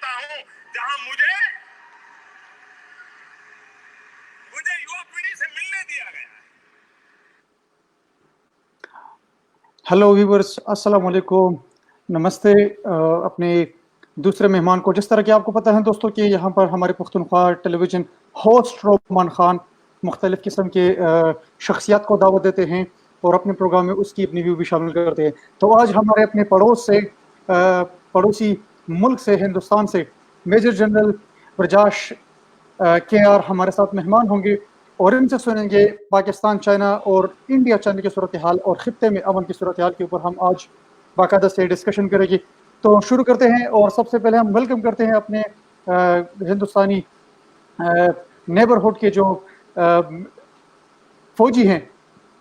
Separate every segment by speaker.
Speaker 1: चाहता हूं जहां मुझे युवा पीढ़ी से मिलने दिया गया है।
Speaker 2: हेलो व्यूवर्स, अस्सलाम वालेकुम, नमस्ते। अपने दूसरे मेहमान को, जिस तरह कि आपको पता है दोस्तों कि यहाँ पर हमारे पुख्तनख्वा टेलीविज़न होस्ट रोमान ख़ान मुख्तलिफ़ किस्म के शख्सियत को दावत देते हैं और अपने प्रोग्राम में उसकी अपनी व्यू भी शामिल करते हैं। तो आज हमारे अपने पड़ोसी मुल्क से, हिंदुस्तान से मेजर जनरल प्रजाश KR हमारे साथ मेहमान होंगे और इनसे सुनेंगे पाकिस्तान, चाइना और इंडिया चाइना की सूरत हाल और खित्ते में अमन की सूरत हाल के ऊपर हम आज बाकायदा से डिस्कशन करेंगे। तो शुरू करते हैं और सबसे पहले हम वेलकम करते हैं अपने हिंदुस्तानी नेबरहुड के जो फौजी हैं,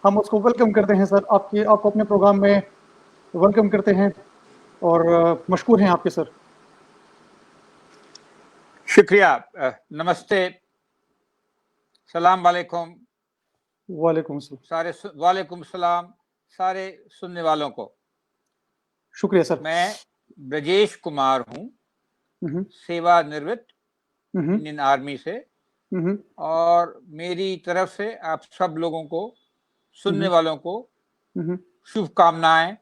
Speaker 2: हम उसको वेलकम करते हैं। सर, आपको अपने प्रोग्राम में वेलकम करते हैं और मशकूर हैं आपके सर।
Speaker 3: शुक्रिया। नमस्ते, सलाम वालेकुम।
Speaker 2: वालेकुम सलाम।
Speaker 3: वालेकुम सलाम सारे सुनने वालों को।
Speaker 2: शुक्रिया सर।
Speaker 3: मैं ब्रजेश कुमार हूँ, सेवानिवृत्त इंडियन आर्मी से, और मेरी तरफ से आप सब लोगों को, सुनने वालों को शुभकामनाएं,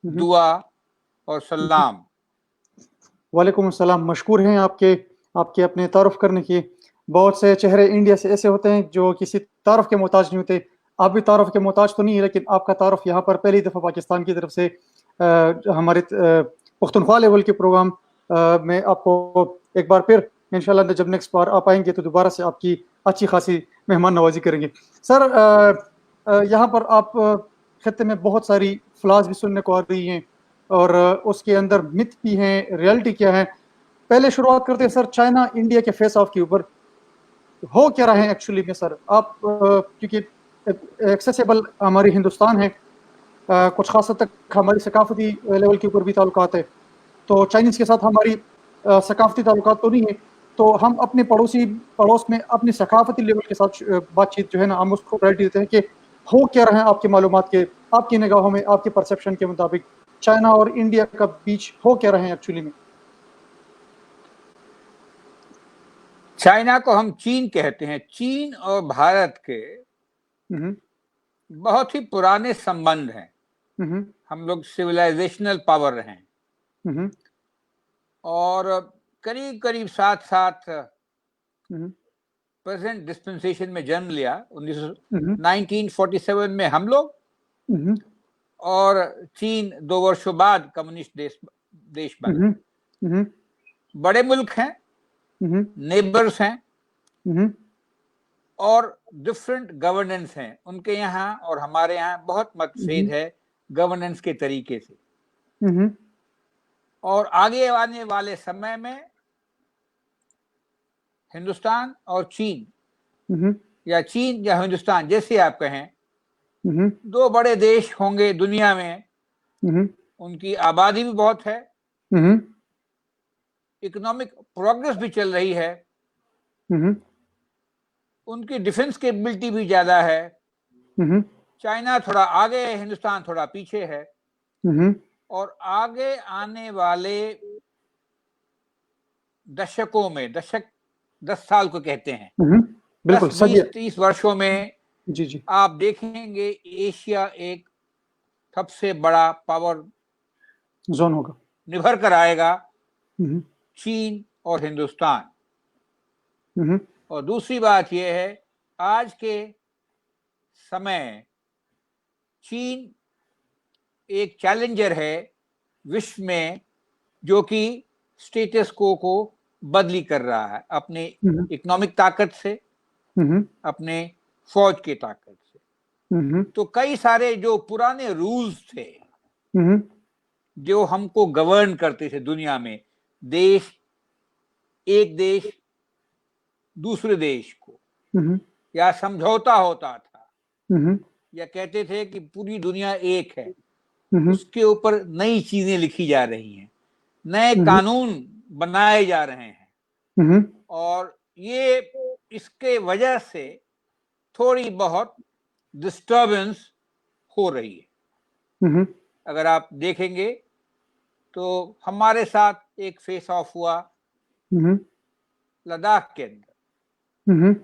Speaker 3: दुआ और सलाम।
Speaker 2: वालेकुम सलाम। मशकूर हैं आपके अपने तारुफ करने की। बहुत से चेहरे इंडिया से ऐसे होते हैं जो किसी तारुफ के मोहताज नहीं होते। आप भी तारुफ के मोहताज तो नहीं है, लेकिन आपका तारुफ यहाँ पर पहली दफ़ा पाकिस्तान की तरफ से हमारे पुख्तनख्वा लेवल के प्रोग्राम में आपको एक बार फिर इंशाल्लाह जब नेक्स्ट बार आप आएंगे तो दोबारा से आपकी अच्छी खासी मेहमान नवाजी करेंगे। सर, यहाँ पर आप खत्ते में बहुत सारी फ्लाज भी सुनने को आ रही हैं और उसके अंदर मिथ भी हैं, रियलिटी क्या है। पहले शुरुआत करते हैं सर चाइना इंडिया के फेस ऑफ के ऊपर। हो क्या रहा है एक्चुअली में सर? आप क्योंकि एक्सेसिबल हमारी हिंदुस्तान है, कुछ खास हद तक हमारी सकाफती लेवल के ऊपर भी ताल्लुकात है, तो चाइनीज़ के साथ हमारी सकाफती ताल्लुकात तो नहीं है, तो हम अपने पड़ोस में अपनी सकाफती लेवल के साथ बातचीत जो है ना, हम उसको प्रायोरिटी देते हैं कि हो क्या रहा है आपकी मालूमात के, आपकी निगाहों में, आपके परसेप्शन के मुताबिक चाइना और इंडिया का बीच हो क्या रहे हैं एक्चुअली में?
Speaker 3: चाइना को हम चीन कहते हैं। चीन और भारत के बहुत ही पुराने संबंध हैं। हम लोग सिविलाइजेशनल पावर हैं और करीब करीब साथ प्रेजेंट डिस्पेंसेशन में जन्म लिया 1947 में हम लोग, और चीन 2 वर्षों बाद कम्युनिस्ट देश बना। बड़े मुल्क हैं, नेबर्स हैं और डिफरेंट गवर्नेंस हैं। उनके यहाँ और हमारे यहाँ बहुत मतभेद है गवर्नेंस के तरीके से, और आगे आने वाले समय में हिंदुस्तान और चीन या चीन या हिंदुस्तान, जैसे आप कहें, 2 बड़े देश होंगे दुनिया में। उनकी आबादी भी बहुत है, इकोनॉमिक प्रोग्रेस भी चल रही है, उनकी डिफेंस कैपेबिलिटी भी ज्यादा है। चाइना थोड़ा आगे है, हिंदुस्तान थोड़ा पीछे है, और आगे आने वाले दशकों में, दशक 10 साल को कहते हैं, 10-20-30 वर्षों में
Speaker 2: जी
Speaker 3: आप देखेंगे एशिया एक सबसे बड़ा पावर
Speaker 2: जोन होगा,
Speaker 3: निभर कर आएगा चीन और हिंदुस्तान। और दूसरी बात यह है, आज के समय चीन एक चैलेंजर है विश्व में, जो कि स्टेटस को बदली कर रहा है अपने इकोनॉमिक ताकत से, अपने फौज की ताकत से। तो कई सारे जो पुराने रूल्स थे जो हमको गवर्न करते थे दुनिया में, एक देश दूसरे देश को, या समझौता होता था, या कहते थे कि पूरी दुनिया एक है, उसके ऊपर नई चीजें लिखी जा रही हैं, नए कानून बनाए जा रहे हैं, और ये इसके वजह से थोड़ी बहुत डिस्टर्बेंस हो रही है। अगर आप देखेंगे तो हमारे साथ एक फेस ऑफ हुआ लद्दाख के अंदर।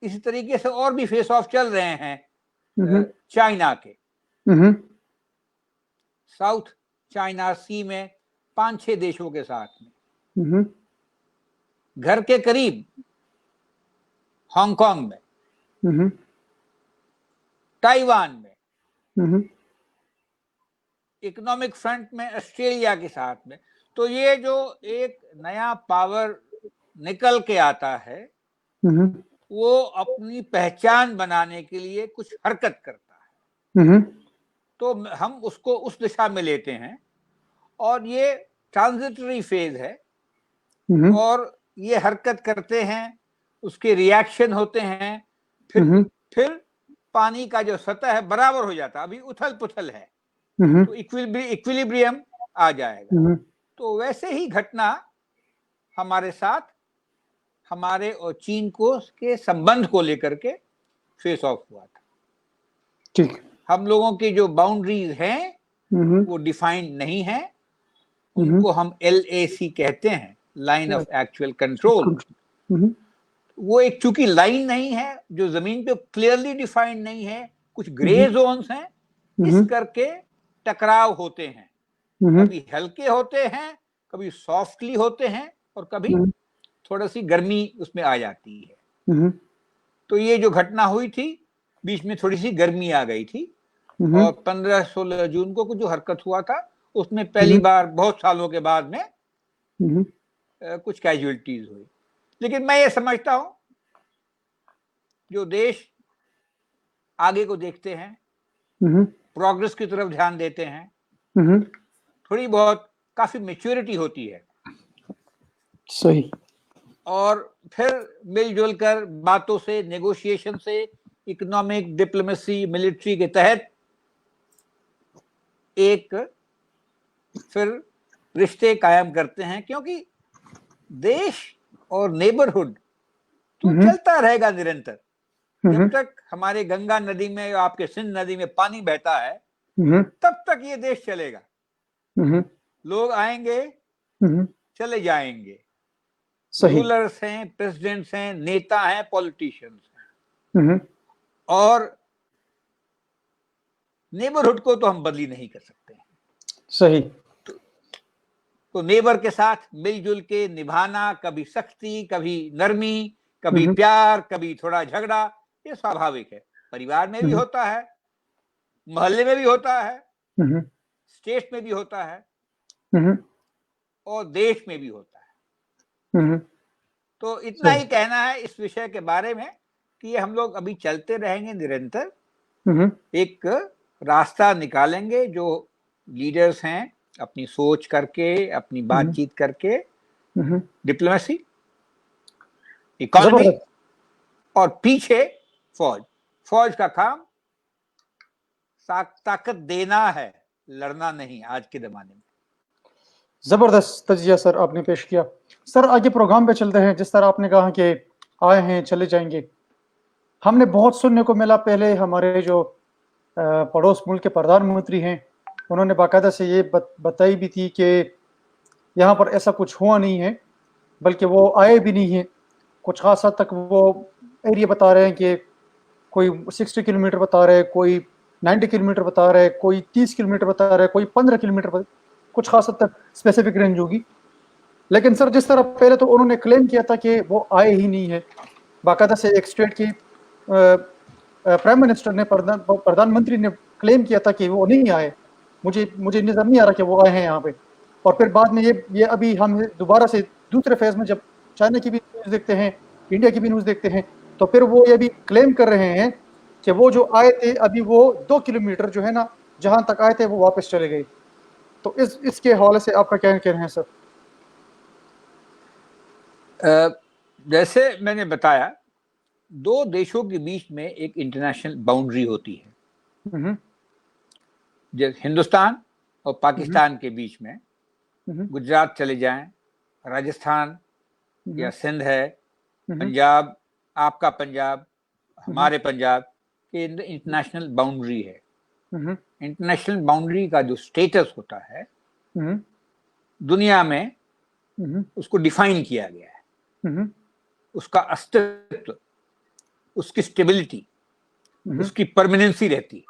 Speaker 3: इसी तरीके से और भी फेस ऑफ चल रहे हैं चाइना के, साउथ चाइना सी में 5-6 देशों के साथ में, घर के करीब हांगकांग में, ताइवान में, इकोनॉमिक फ्रंट में ऑस्ट्रेलिया के साथ में। तो ये जो एक नया पावर निकल के आता है वो अपनी पहचान बनाने के लिए कुछ हरकत करता है, तो हम उसको उस दिशा में लेते हैं और ये ट्रांजिटरी फेज है और ये हरकत करते हैं, उसके रिएक्शन होते हैं, फिर पानी का जो सतह है बराबर हो जाता है। अभी उथल पुथल है तो इक्विलिब्रियम आ जाएगा। तो वैसे ही घटना हमारे साथ, हमारे और चीन को के संबंध को लेकर के फेस ऑफ हुआ था।
Speaker 2: ठीक,
Speaker 3: हम लोगों की जो बाउंड्रीज हैं वो डिफाइंड नहीं है, उनको हम LAC कहते हैं, लाइन ऑफ एक्चुअल कंट्रोल। वो एक चूंकि लाइन नहीं है जो जमीन पे क्लियरली डिफाइंड नहीं है, कुछ ग्रे जोन्स हैं, इस करके टकराव होते हैं। कभी हल्के होते हैं, कभी सॉफ्टली होते हैं और कभी थोड़ा सी गर्मी उसमें आ जाती है। तो ये जो घटना हुई थी, बीच में थोड़ी सी गर्मी आ गई थी और 15-16 जून को जो हरकत हुआ था उसमें पहली बार बहुत सालों के बाद में कुछ कैजुअलिटीज हुई। लेकिन मैं ये समझता हूं जो देश आगे को देखते हैं, प्रोग्रेस की तरफ ध्यान देते हैं, थोड़ी बहुत काफी मैच्योरिटी होती है,
Speaker 2: सही,
Speaker 3: और फिर मिलजुल कर बातों से, नेगोशिएशन से, इकोनॉमिक, डिप्लोमेसी, मिलिट्री के तहत एक फिर रिश्ते कायम करते हैं, क्योंकि देश और नेबरहुड तो चलता रहेगा निरंतर। जब तक हमारे गंगा नदी में या आपके सिंध नदी में पानी बहता है तब तक ये देश चलेगा। लोग आएंगे, चले जाएंगे, रूलर्स हैं, प्रेसिडेंट्स हैं, नेता हैं, पॉलिटिशियंस हैं, और नेबरहुड को तो हम बदली नहीं कर सकते।
Speaker 2: सही।
Speaker 3: तो नेबर के साथ मिलजुल के निभाना, कभी सख्ती, कभी नरमी, कभी प्यार, कभी थोड़ा झगड़ा, ये स्वाभाविक है। परिवार में भी होता है, मोहल्ले में भी होता है, स्टेट में भी होता है, और देश में भी होता है। तो इतना ही कहना है इस विषय के बारे में कि ये हम लोग अभी चलते रहेंगे निरंतर, एक रास्ता निकालेंगे जो लीडर्स हैं अपनी सोच करके, अपनी बातचीत करके, डिप्लोमेसी, इकोनॉमी, और पीछे फौज का काम ताकत देना है, लड़ना नहीं आज के जमाने में।
Speaker 2: जबरदस्त तजिया सर आपने पेश किया। सर आगे प्रोग्राम पे चलते हैं। जिस तरह आपने कहा कि आए हैं चले जाएंगे, हमने बहुत सुनने को मिला। पहले हमारे जो पड़ोस मुल्क के प्रधानमंत्री हैं उन्होंने बाकायदा से ये बताई भी थी कि यहाँ पर ऐसा कुछ हुआ नहीं है, बल्कि वो आए भी नहीं हैं। कुछ खास हद तक वो एरिया बता रहे हैं कि कोई 60 किलोमीटर बता रहे, कोई 90 किलोमीटर बता रहे, कोई 30 किलोमीटर बता रहे, कोई 15 किलोमीटर, कुछ खास हद तक स्पेसिफिक रेंज होगी। लेकिन सर जिस तरह पहले तो उन्होंने क्लेम किया था कि वो आए ही नहीं है, बाकायदा से एक स्टेट की प्राइम मिनिस्टर ने, प्रधानमंत्री ने क्लेम किया था कि वो नहीं आए। मुझे नजर नहीं आ रहा कि वो आए हैं यहाँ पे। और फिर बाद में ये अभी हम दोबारा से दूसरे फेज में जब चाइना की भी न्यूज़ देखते हैं, इंडिया की भी न्यूज़ देखते हैं, तो फिर वो ये भी क्लेम कर रहे हैं कि वो जो आए थे अभी वो 2 किलोमीटर जो है ना जहां तक आए थे वो वापस चले गए। तो इसके हवाले से आपका क्या कहना है सर?
Speaker 3: जैसे मैंने बताया, दो देशों के बीच में एक इंटरनेशनल बाउंड्री होती है। जैसे हिंदुस्तान और पाकिस्तान के बीच में गुजरात चले जाएं, राजस्थान या सिंध है, पंजाब, आपका पंजाब, हमारे पंजाब के इंटरनेशनल बाउंड्री है। इंटरनेशनल बाउंड्री का जो स्टेटस होता है दुनिया में उसको डिफाइन किया गया है, उसका अस्तित्व, उसकी स्टेबिलिटी, उसकी परमानेंसी रहती है।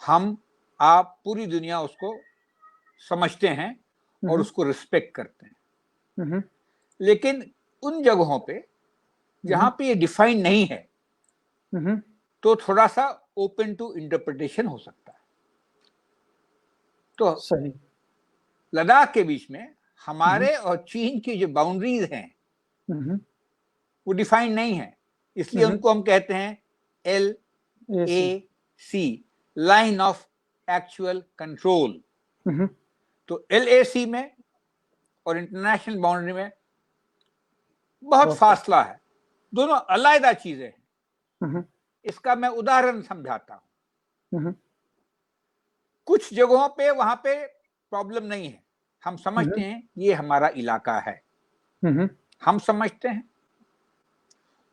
Speaker 3: हम आप पूरी दुनिया उसको समझते हैं और उसको रिस्पेक्ट करते हैं। लेकिन उन जगहों पे जहां पे ये डिफाइन नहीं है तो थोड़ा सा ओपन टू इंटरप्रिटेशन हो सकता है। तो
Speaker 2: सही।
Speaker 3: लद्दाख के बीच में हमारे और चीन की जो बाउंड्रीज हैं वो डिफाइन नहीं है, इसलिए उनको हम कहते हैं LAC, line of actual control. तो LAC में और इंटरनेशनल बाउंड्री में बहुत फासला है, दोनों अलग चीजें हैं। इसका मैं उदाहरण समझाता हूं। कुछ जगहों पे वहां पे प्रॉब्लम नहीं है, हम समझते हैं ये हमारा इलाका है, हम समझते हैं।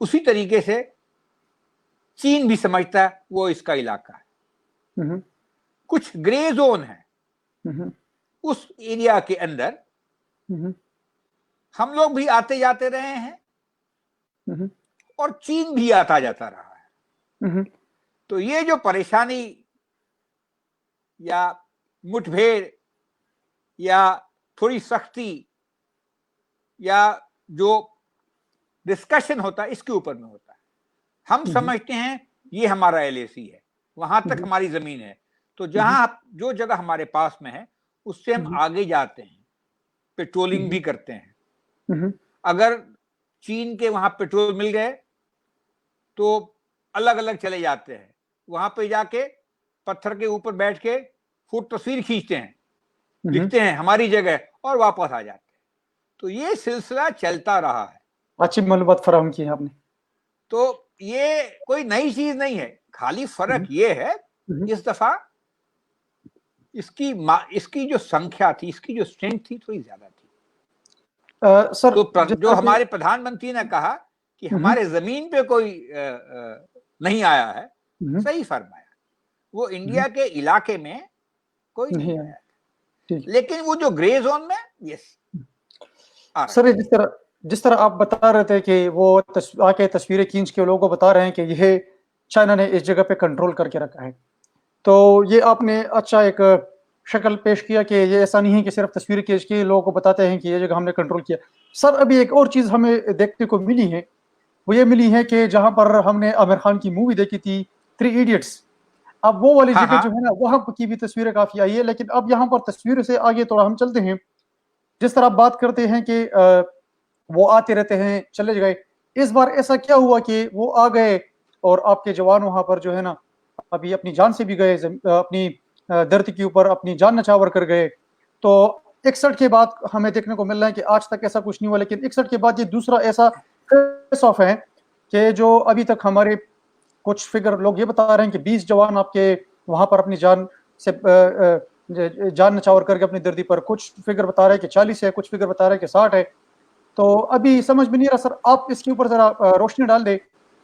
Speaker 3: उसी तरीके से चीन भी समझता है वो इसका इलाका है। कुछ ग्रे जोन है, उस एरिया के अंदर हम लोग भी आते जाते रहे हैं और चीन भी आता जाता रहा है। तो ये जो परेशानी या मुठभेड़ या थोड़ी सख्ती या जो डिस्कशन होता है इसके ऊपर में होता है। हम समझते हैं ये हमारा LAC है, वहां तक हमारी जमीन है, तो जहां जो जगह हमारे पास में है उससे हम आगे जाते हैं, पेट्रोलिंग भी करते हैं। अगर चीन के वहां पेट्रोल मिल गए तो अलग अलग चले जाते हैं, वहां पे जाके पत्थर के ऊपर बैठ के फुट तस्वीर खींचते हैं, लिखते हैं हमारी जगह और वापस आ जाते हैं। तो ये सिलसिला चलता रहा है।
Speaker 2: अच्छी मालूमात फराहम की है आपने।
Speaker 3: तो ये कोई नई चीज नहीं है, खाली फर्क ये है इस दफा इसकी जो संख्या थी, इसकी जो स्ट्रेंथ थी थोड़ी ज्यादा थी।
Speaker 2: सर
Speaker 3: तो जो हमारे प्रधानमंत्री ने कहा कि हमारे जमीन पे कोई नहीं आया है, सही फरमाया, वो इंडिया के इलाके में कोई नहीं आया था। लेकिन वो जो ग्रे जोन में यस
Speaker 2: सर, जिस तरह आप बता रहे थे कि वो आके तस्वीरें खींच के लोगों को बता रहे हैं कि यह चाइना ने इस जगह पे कंट्रोल करके रखा है, तो ये आपने अच्छा एक शक्ल पेश किया कि ये ऐसा नहीं है कि सिर्फ तस्वीरें खींच के लोगों को बताते हैं कि ये जगह हमने कंट्रोल किया। सर, अभी एक और चीज़ हमें देखने को मिली है, वो ये मिली है कि जहां पर हमने आमिर खान की मूवी देखी थी 3 इडियट्स, अब वो वाली जगह जो है ना वहां की भी तस्वीरें काफी आई है। लेकिन अब यहाँ पर तस्वीरों से आगे थोड़ा हम चलते हैं, जिस तरह आप बात करते हैं कि वो आते रहते हैं चले गए, इस बार ऐसा क्या हुआ कि वो आ गए और आपके जवान वहां पर जो है ना अभी अपनी जान से भी गए, अपनी धरती के ऊपर अपनी जान नछावर कर गए। तो 61 के बाद हमें देखने को मिल रहा है कि आज तक ऐसा कुछ नहीं हुआ, लेकिन 61 के बाद ये दूसरा ऐसा फेस ऑफ है कि जो अभी तक हमारे कुछ फिगर लोग ये बता रहे हैं कि 20 जवान आपके वहां पर अपनी जान से जान नछावर करके अपनी धरती पर, कुछ फिगर बता रहे हैं कि 40 है, कुछ फिगर बता रहे हैं कि 60 है। तो अभी समझ में नहीं रहा सर, आप इसके ऊपर जरा रोशनी डाल दे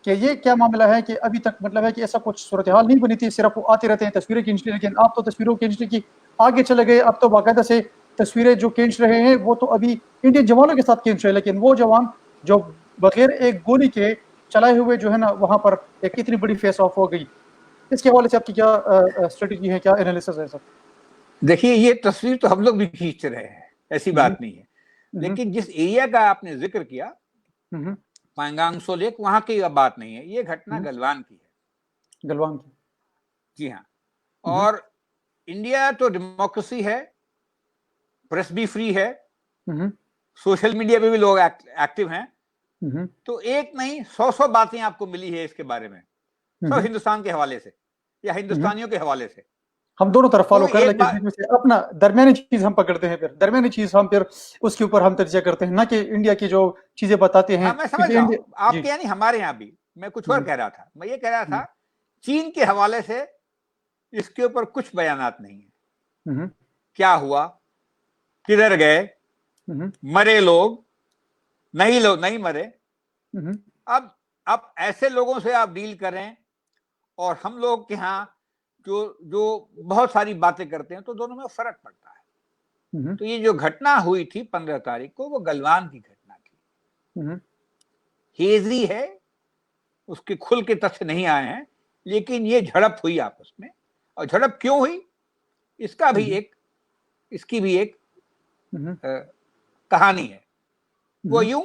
Speaker 2: कि ये क्या मामला है कि अभी तक मतलब है कि ऐसा कुछ सूरत हाल नहीं बनी थी, सिर्फ वो आते रहते हैं तस्वीरें खींचते, लेकिन आप तो तस्वीरों खींचने की आगे चले गए। अब तो बाकायदा से तस्वीरें जो खींच रहे हैं वो तो अभी इंडियन जवानों के साथ खींच रहे हैं, लेकिन वो जवान जो बगैर एक गोली के चलाए हुए जो है ना वहां पर एक इतनी बड़ी फेस ऑफ हो गई। इसके हवाले से आपकी क्या स्ट्रेटेजी है, क्या एनालिसिस है सर?
Speaker 3: देखिए, ये तस्वीर तो हम लोग भी खींच रहे हैं, ऐसी बात नहीं है, लेकिन जिस एरिया का आपने जिक्र किया पैंगांग त्सो लेक, वहां की बात नहीं है, ये घटना गलवान की है।
Speaker 2: गलवान की,
Speaker 3: जी हाँ। और इंडिया तो डेमोक्रेसी है, प्रेस भी फ्री है, सोशल मीडिया पे भी लोग एक्टिव हैं, तो एक नहीं 100 बातें आपको मिली है इसके बारे में, सब हिंदुस्तान के हवाले से या हिंदुस्तानियों के हवाले से।
Speaker 2: हम दोनों तरफ फॉलो कर लेकिन अपना दरमियानी चीज हम पकड़ते हैं, फिर दरमियानी चीज हम फिर उसके ऊपर हम तर्जिया करते हैं, ना कि इंडिया की जो चीजें बताते हैं।
Speaker 3: मैं समझ रहा हूं आपके, यानी हमारे यहाँ भी मैं कुछ और कह रहा था, मैं ये कह रहा था चीन के हवाले से इसके ऊपर कुछ बयानात नहीं है। क्या हुआ, किधर गए, मरे लोग नहीं मरे। अब ऐसे लोगों से आप डील करें और हम लोग के यहाँ जो बहुत सारी बातें करते हैं, तो दोनों में फर्क पड़ता है। तो ये जो घटना हुई थी 15 तारीख को, वो गलवान की घटना थी। हेजी है, उसके खुल के तथ्य नहीं आए हैं, लेकिन ये झड़प हुई आपस में। और झड़प क्यों हुई, इसकी भी एक कहानी है। वो यूं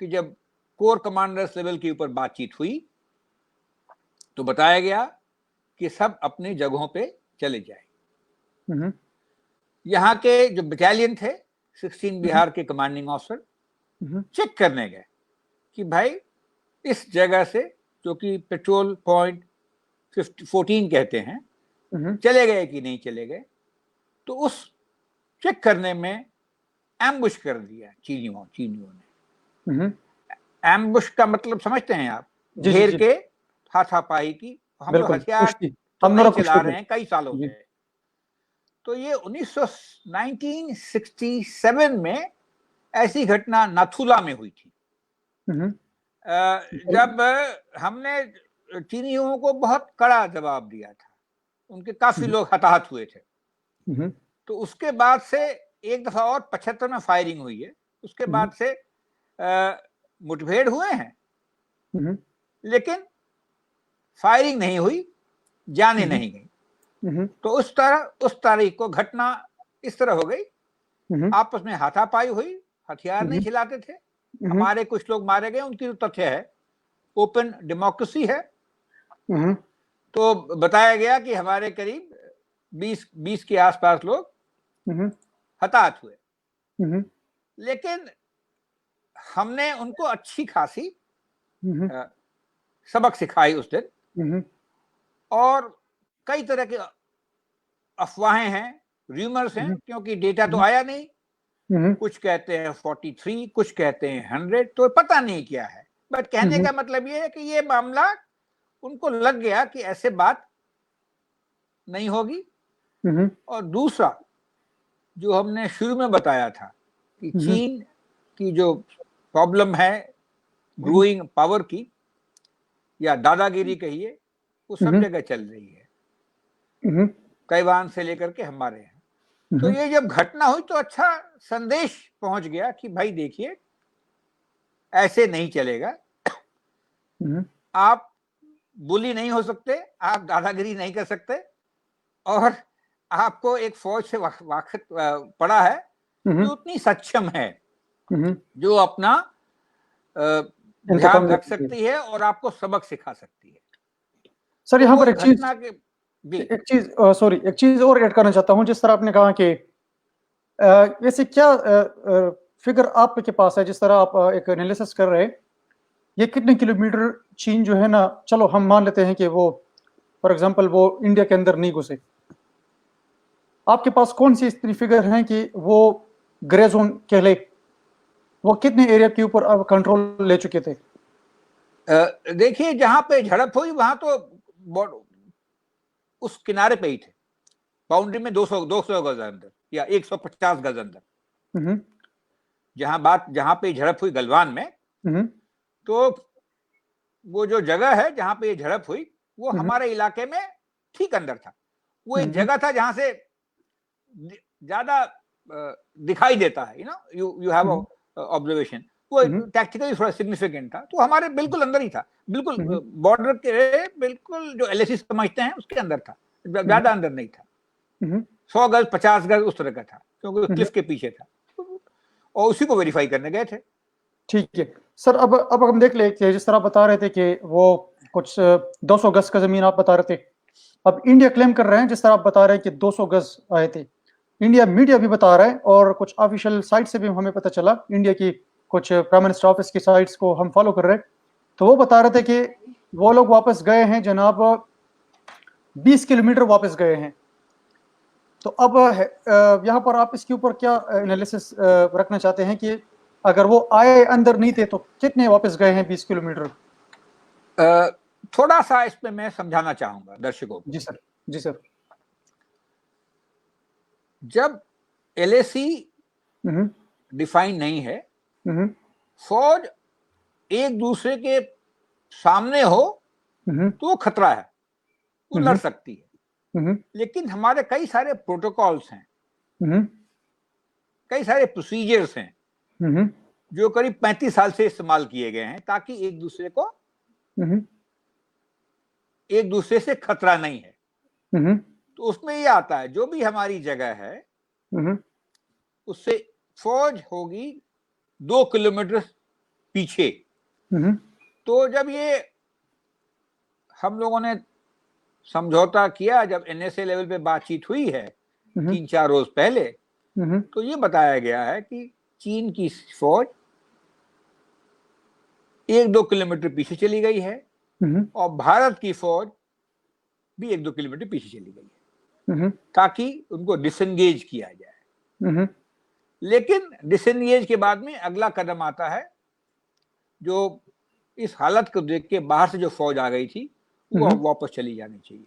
Speaker 3: कि जब कोर कमांडर्स लेवल के ऊपर बातचीत हुई तो बताया गया कि सब अपनी जगहों पे चले जाए। यहाँ के जो बटालियन थे, 16 बिहार के कमांडिंग ऑफिसर चेक करने गए कि भाई इस जगह से, जो कि पेट्रोल पॉइंट 14 कहते हैं, चले गए कि नहीं चले गए। तो उस चेक करने में एम्बुश कर दिया चीनियों ने। एम्बुश का मतलब समझते हैं आप? घेर के हाथापाई की। हम लोग हथियार तो नहीं चला रहे हैं कई सालों से। तो ये 1967 में ऐसी घटना नाथुला में हुई थी, जब हमने चीनियों को बहुत कड़ा जवाब दिया था। उनके काफी लोग हताहत हुए थे। तो उसके बाद से एक दफा और 75 में फायरिंग हुई है। उसके बाद से मुठभेड़ हुए हैं, लेकिन फायरिंग नहीं हुई, जाने नहीं गई। तो उस तारीख को घटना इस तरह हो गई, आपस में हाथापाई हुई, हथियार नहीं खिलाते थे, हमारे कुछ लोग मारे गए। उनकी तो तथ्य है, ओपन डेमोक्रेसी है। तो बताया गया कि हमारे करीब 20 के आसपास लोग हताहत हुए। लेकिन हमने उनको अच्छी खासी सबक सिखाई उस दिन। और कई तरह के अफवाहें हैं, रूमर्स हैं, क्योंकि डेटा तो आया नहीं। कुछ कहते हैं 43, कुछ कहते हैं 100, तो पता नहीं क्या है। बट कहने का मतलब ये है कि ये मामला उनको लग गया कि ऐसे बात नहीं होगी। और दूसरा, जो हमने शुरू में बताया था कि चीन की जो प्रॉब्लम है ग्रोइंग पावर की, या दादागिरी कहिए, वो सब जगह चल रही है, ताइवान से लेकर के हमारे यहाँ। तो ये जब घटना हुई तो अच्छा संदेश पहुंच गया कि भाई देखिए, ऐसे नहीं चलेगा। आप बुली नहीं हो सकते, आप दादागिरी नहीं कर सकते, और आपको एक फौज से वाक़िफ़ पड़ा है जो उतनी सक्षम है, जो अपना ध्यान रख सकती है और आपको सबक सिखा सकती है।
Speaker 2: सर, यहाँ पर एक चीज और ऐड करना चाहता हूँ। जिस तरह आपने कहा कि वैसे क्या फिगर आपके पास है, जिस तरह आप एक एनालिसिस कर रहे हैं, ये कितने किलोमीटर चीन जो है ना, चलो हम मान लेते हैं कि वो फॉर एग्जांपल वो इंडिया के अंदर नहीं घुसे, आपके पास कौन सी इतनी फिगर है कि वो ग्रे जोन कहले, वो कितने एरिया के ऊपर अब कंट्रोल ले चुके थे?
Speaker 3: देखिए, जहां पे झड़प हुई वहां तो उस किनारे पे ही थे, बाउंड्री में 200 गज अंदर या 150 गज अंदर। जहां पे झड़प हुई गलवान में, तो वो जो जगह है जहां पे ये झड़प हुई, वो हमारे इलाके में ठीक अंदर था। वो एक जगह था जहां से ज्यादा दिखाई देता है, यू हैव ऑब्जर्वेशन। वो टैक्टिकली थोड़ा सिग्निफिकेंट था, तो हमारे बिल्कुल अंदर ही था, बिल्कुल बॉर्डर के बिल्कुल जो एलएसी समझते हैं उसके अंदर था, ज्यादा अंदर नहीं था। 100 गज 50 गज उस तरह का था, क्योंकि क्लिफ के पीछे था, और उसी को वेरीफाई करने गए थे।
Speaker 2: ठीक है सर, अब हम देख ले कि जिस तरह बता रहे थे कि वो कुछ 200 गज का जमीन आप बता रहे थे, अब इंडिया क्लेम कर रहे हैं, जिस तरह आप बता रहे हैं कि 200 गज आए थे, इंडिया मीडिया भी बता रहा है, और कुछ ऑफिशियल साइट से भी हमें पता चला, इंडिया की कुछ प्राइम मिनिस्टर ऑफिस की साइट्स को हम फॉलो कर रहे हैं, तो वो बता रहे थे कि वो लोग वापस गए हैं जनाब 20 किलोमीटर वापस गए हैं। तो अब यहाँ पर आप इसके ऊपर क्या एनालिसिस रखना चाहते हैं कि अगर वो आए अंदर नहीं थे तो कितने वापस गए हैं 20 किलोमीटर?
Speaker 3: थोड़ा सा इसमें मैं समझाना चाहूंगा दर्शकों को।
Speaker 2: जी सर, जी सर।
Speaker 3: जब एलएसी डिफाइन नहीं है, फौज एक दूसरे के सामने हो तो खतरा है, वो लड़ सकती है। लेकिन हमारे कई सारे प्रोटोकॉल्स हैं कई सारे प्रोसीजर्स हैं
Speaker 2: हम्म
Speaker 3: जो करीब 35 साल से इस्तेमाल किए गए हैं ताकि एक दूसरे से खतरा नहीं है। तो उसमें ये आता है जो भी हमारी जगह है उससे फौज होगी 2 किलोमीटर पीछे। तो जब ये हम लोगों ने समझौता किया, जब NSA लेवल पे बातचीत हुई है 3-4 रोज पहले, तो ये बताया गया है कि चीन की फौज 1-2 किलोमीटर पीछे चली गई है और भारत की फौज भी 1-2 किलोमीटर पीछे चली गई है ताकि उनको डिसएंगेज किया जाए। लेकिन डिसएंगेज के बाद में अगला कदम आता है, जो इस हालत को देख के बाहर से जो फौज आ गई थी वो वापस चली जानी चाहिए।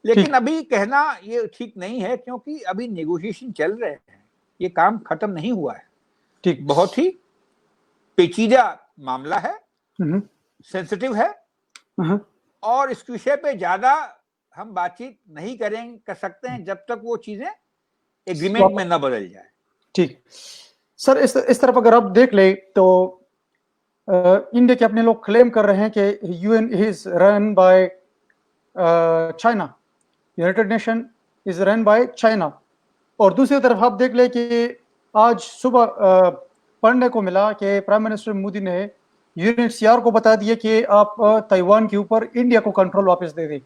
Speaker 3: लेकिन अभी कहना ये ठीक नहीं है क्योंकि अभी नेगोशिएशन चल रहे हैं, ये काम खत्म नहीं हुआ है।
Speaker 2: ठीक,
Speaker 3: बहुत ही पेचीदा मामला है, सेंसिटिव है और इस विषय पे ज्यादा हम बातचीत नहीं कर सकते हैं जब तक वो चीजें एग्रीमेंट में न बदल जाए।
Speaker 2: ठीक सर, इस तरफ अगर आप देख ले तो इंडिया के अपने लोग क्लेम कर रहे हैं कि UN is run by China, United nation is run by China. और दूसरी तरफ आप देख ले कि आज सुबह पढ़ने को मिला कि प्राइम मिनिस्टर मोदी ने UNHCR को बता दिया कि आप ताइवान के ऊपर इंडिया को कंट्रोल वापस दे दें।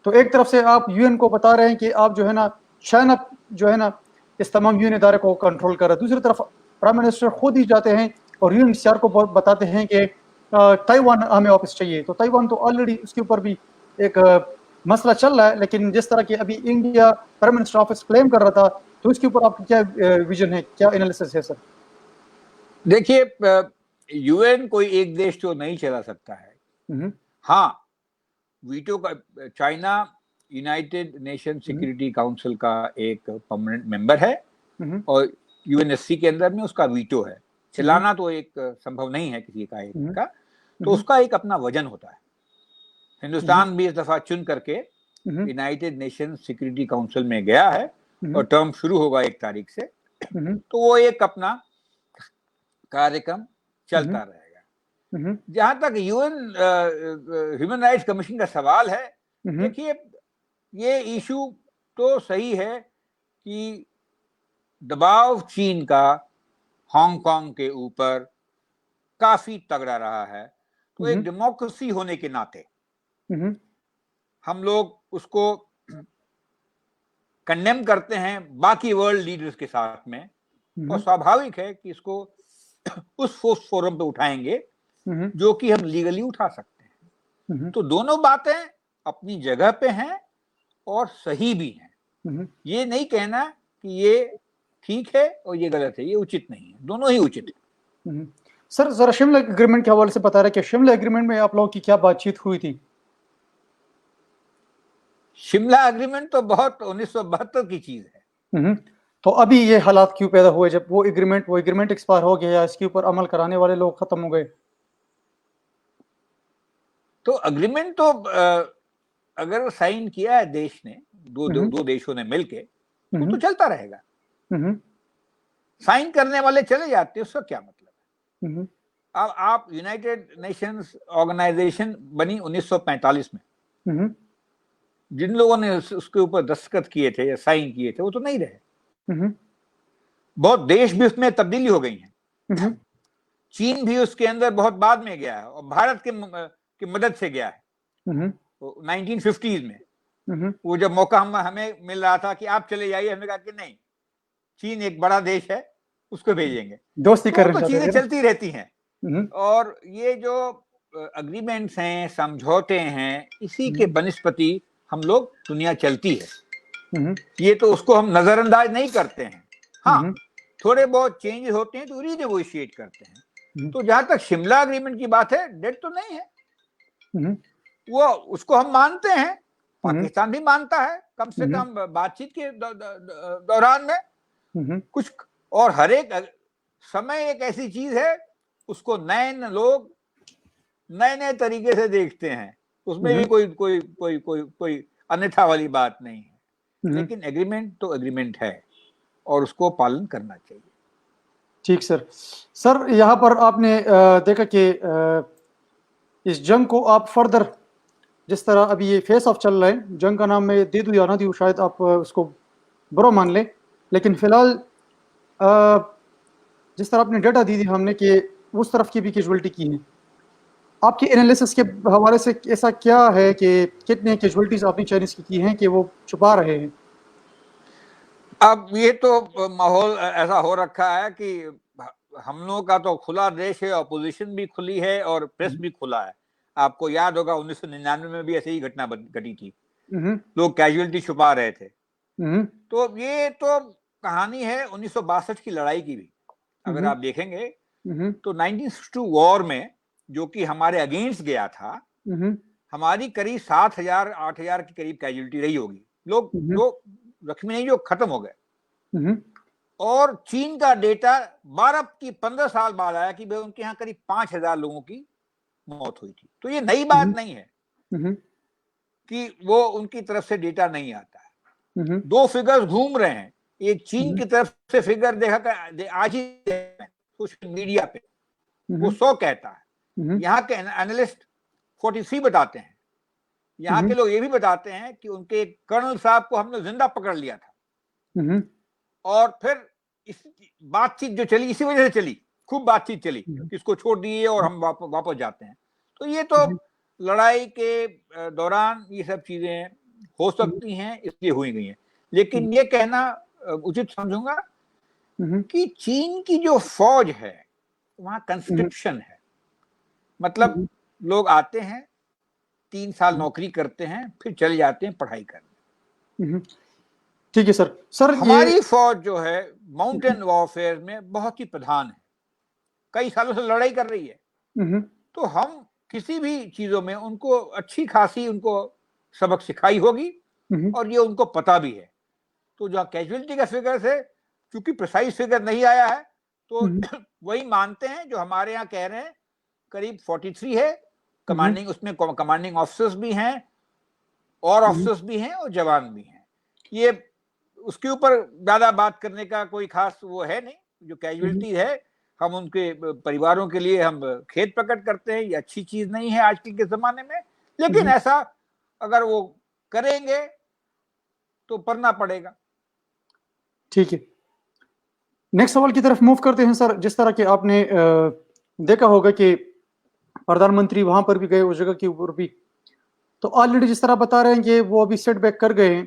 Speaker 2: तो एक तरफ से आप UN को बता रहे हैं कि आप जो है ना चाइना जो है ना इस तमाम UN इदारे को कंट्रोल कर रहा है, दूसरी तरफ प्राइम मिनिस्टर खुद ही जाते हैं और UNHCR को बताते हैं कि ताइवान हमें वापस चाहिए। तो ताइवान तो ऑलरेडी उसके ऊपर भी एक मसला चल रहा है, लेकिन जिस तरह की अभी India prime minister office claim कर रहा था, तो इसके ऊपर आपका क्या विजन है, क्या एनालिसिस है सर?
Speaker 3: देखिए, UN कोई एक देश तो नहीं चला सकता है। हाँ, वीटो का China United nation security council का एक परमानेंट मेंबर है और UNSC के अंदर में उसका वीटो है। चलाना तो एक संभव नहीं है किसी का एक का, तो उसका एक अपना वजन होता है। हिंदुस्तान भी इस दफा चुन करके यूनाइटेड नेशन सिक्योरिटी काउंसिल में गया है और टर्म शुरू होगा 1 तारीख से, तो वो एक अपना कार्यक्रम चलता रहेगा। जहां तक UN ह्यूमन राइट्स कमीशन का सवाल है, देखिए ये इशू तो सही है कि दबाव चीन का हांगकांग के ऊपर काफी तगड़ा रहा है, तो एक डेमोक्रेसी होने के नाते हम लोग उसको कंडेम करते हैं बाकी वर्ल्ड लीडर्स के साथ में, और स्वाभाविक है कि इसको उस फोरम पे उठाएंगे जो कि हम लीगली उठा सकते हैं। तो दोनों बातें अपनी जगह पे हैं और सही भी हैं। ये नहीं कहना कि ये ठीक है और ये गलत है, ये उचित नहीं है, दोनों ही उचित है।
Speaker 2: सर जरा शिमला एग्रीमेंट के हवाले से बता रहे कि शिमला एग्रीमेंट में आप लोगों की क्या बातचीत हुई थी?
Speaker 3: शिमला एग्रीमेंट तो बहुत 1972 की चीज है।
Speaker 2: तो अभी ये हालात क्यों पैदा हुए जब वो एग्रीमेंट एक्सपायर हो गया या इसके ऊपर अमल कराने वाले लोग खत्म हो गए?
Speaker 3: तो एग्रीमेंट तो अगर साइन किया है देश ने, दो देशों ने मिलके, तो चलता रहेगा। साइन करने वाले चले जाते, उसका क्या मतलब है? अब आप यूनाइटेड नेशंस ऑर्गेनाइजेशन बनी 1945 में, जिन लोगों ने उसके ऊपर दस्तखत किए थे या साइन किए थे वो तो नहीं रहे। बहुत देश भी उसमें तब्दीली हो गई है। चीन भी उसके अंदर बहुत बाद में गया है और भारत की मदद से गया है। 1950s में वो जब मौका हमें मिल रहा था कि आप चले जाइए, हमने कहा कि नहीं, चीन एक बड़ा देश है, उसको भेजेंगे।
Speaker 2: दोस्ती कर रहे
Speaker 3: तो चीजें चलती रहती हैं और ये जो अग्रीमेंट्स हैं, समझौते हैं, इसी के बनस्पति हम लोग दुनिया चलती है। ये तो उसको हम नजरअंदाज नहीं करते हैं। हाँ, थोड़े बहुत चेंजेस होते हैं तो रीनेगोशिएट करते हैं। तो जहां तक शिमला एग्रीमेंट की बात है, डेट तो नहीं है, वो उसको हम मानते हैं, पाकिस्तान भी मानता है, कम से कम बातचीत के दौरान में कुछ। और हर एक समय एक ऐसी चीज है, उसको नए लोग नए तरीके से देखते हैं, उसमें भी कोई अन्यथा वाली बात नहीं है। लेकिन एग्रीमेंट तो एग्रीमेंट है और उसको पालन करना चाहिए।
Speaker 2: ठीक सर। सर यहाँ पर आपने देखा कि इस जंग को आप फर्दर, जिस तरह अभी ये फेस ऑफ चल रहा है, जंग का नाम मैं दे दूं या ना दूं, शायद आप उसको बुरा मान लें, लेकिन फिलहाल जिस तरह आपने डेटा दी थी हमने कि उस तरफ की भी कैजुअलिटी की है, आपके एनालिसिस के हवाले से ऐसा क्या है कि कितने कैजुअलिटीज आपने चाइनीज की हैं कि वो छुपा रहे हैं?
Speaker 3: अब ये तो माहौल ऐसा हो रखा है कि हम लोगों का तो खुला देश है, अपोजिशन भी खुली है और प्रेस भी खुला है। आपको याद होगा 1999 में भी ऐसी ही घटना घटी थी, लोग कैजुअलिटी छुपा रहे थे। तो ये तो कहानी है 1962 की लड़ाई की भी। अगर आप देखेंगे तो 1962 वॉर में, जो कि हमारे अगेंस्ट गया था, हमारी करीब 7,000 8,000 के करीब कैजुअलिटी रही होगी। लोग जो जख्मी नहीं, जो खत्म हो गए। और चीन का डेटा 15 साल बाद आया कि भाई उनके यहाँ करीब 5,000 लोगों की मौत हुई थी। तो ये नई बात नहीं है कि वो उनकी तरफ से डेटा नहीं आता है। दो फिगर्स घूम रहे हैं, एक चीन की तरफ से फिगर देखा कर आज ही सोशल मीडिया पे, वो 100 कहता है, यहाँ के एनालिस्ट 43 बताते हैं। यहाँ के लोग ये भी बताते हैं कि उनके कर्नल साहब को हमने जिंदा पकड़ लिया था। और फिर इस बातचीत जो चली, इसी वजह से चली, खूब बातचीत चली, इसको छोड़ दिए और हम वापस जाते हैं। तो ये तो लड़ाई के दौरान ये सब चीजें हो सकती हैं, इसलिए हुई गई हैं। लेकिन ये कहना उचित समझूंगा कि चीन की जो फौज है वहां कंस्क्रिप्शन है, मतलब लोग आते हैं, 3 साल नौकरी करते हैं, फिर चले जाते हैं पढ़ाई करने।
Speaker 2: ठीक है सर। सर
Speaker 3: हमारी फौज जो है माउंटेन वॉरफेयर में बहुत ही प्रधान है, कई सालों से लड़ाई कर रही है। तो हम किसी भी चीजों में उनको अच्छी खासी उनको सबक सिखाई होगी और ये उनको पता भी है। तो जो कैजुअलिटी का फिगर है, क्योंकि प्रिसाइज फिगर नहीं आया है, तो वही मानते हैं जो हमारे यहाँ कह रहे हैं, करीब 43 है कमांडिंग, उसमें कमांडिंग ऑफिसर्स भी हैं और ऑफिसर्स भी हैं और जवान भी हैं। ये उसके ऊपर ज्यादा बात करने का कोई खास वो है नहीं। जो कैजुअलिटी है, हम उनके परिवारों के लिए हम खेद प्रकट करते हैं, ये अच्छी चीज नहीं है आज के जमाने में, लेकिन ऐसा अगर वो करेंगे तो करना पड़ेगा।
Speaker 2: ठीक है, नेक्स्ट सवाल की तरफ मूव करते हैं सर। जिस तरह के आपने देखा होगा कि प्रधानमंत्री वहां पर भी गए, उस जगह के ऊपर भी, तो ऑलरेडी जिस तरह बता रहे हैं कि वो अभी सेटबैक कर गए हैं,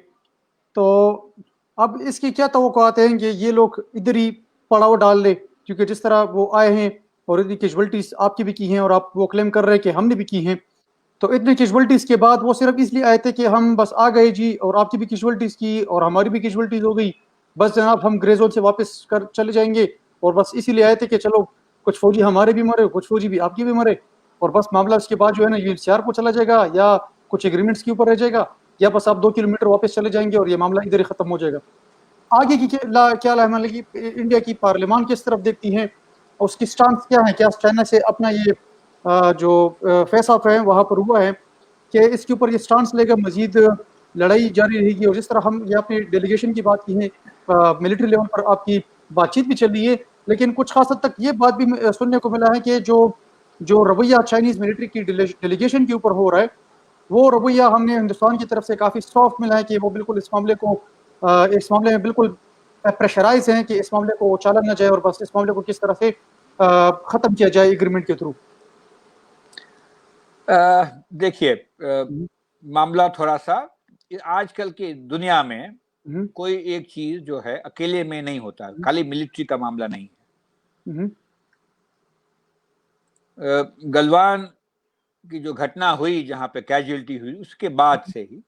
Speaker 2: तो अब इसकी क्या तवक्कुआत हैं कि ये लोग इधर ही पड़ाव डाल ले? क्योंकि जिस तरह वो आए हैं और इतनी कैजुअलिटीज आपकी भी की हैं और आप वो क्लेम कर रहे हैं कि हमने भी की हैं, तो इतनी कैजुअलिटीज के बाद वो सिर्फ इसलिए आए थे कि हम बस आ गए जी और आपकी भी कैजुअलिटीज की और हमारी भी कैजुअलिटीज हो गई, बस जनाब हम ग्रे जोन से वापस कर चले जाएंगे, और बस इसीलिए आए थे कि चलो कुछ फौजी हमारे भी मरे, कुछ फौजी भी आपकी भी मरे, और बस मामला उसके बाद जो है ना यूएनएचसीआर को चला जाएगा या कुछ एग्रीमेंट्स के ऊपर रह जाएगा, या बस आप 2 किलोमीटर वापस चले जाएंगे और ये मामला इधर ही खत्म हो जाएगा। आगे की क्या इंडिया की पार्लियामान किस तरफ देखती है, उसकी स्टांस क्या है? क्या चाइना से अपना ये जो फेस ऑफ है वहां पर हुआ है कि इसके ऊपर ये स्टांस लेकर मजीद लड़ाई जारी रहेगी? और जिस तरह हम ये अपनी डेलीगेशन की बात की है, मिलिट्री लेवल पर आपकी बातचीत भी चल रही है, लेकिन कुछ खास हद तक ये बात भी सुनने को मिला है कि जो रवैया चाइनीज मिलिट्री की डेलीगेशन के ऊपर हो रहा है, वो रवैया हमने हिंदुस्तान की तरफ से काफी सॉफ्ट मिला है कि वो बिल्कुल इस मामले में बिल्कुल प्रेशराइज हैं कि इस मामले को चाला ना जाए और बस इस मामले को किस तरह से खत्म किया जाए एग्रीमेंट के थ्रू।
Speaker 3: देखिए, मामला थोड़ा सा आजकल की दुनिया में कोई एक चीज जो है अकेले में नहीं होता, खाली मिलिट्री का मामला नहीं है। गलवान की जो घटना हुई, जहां पे कैजुअलिटी हुई, उसके बाद से ही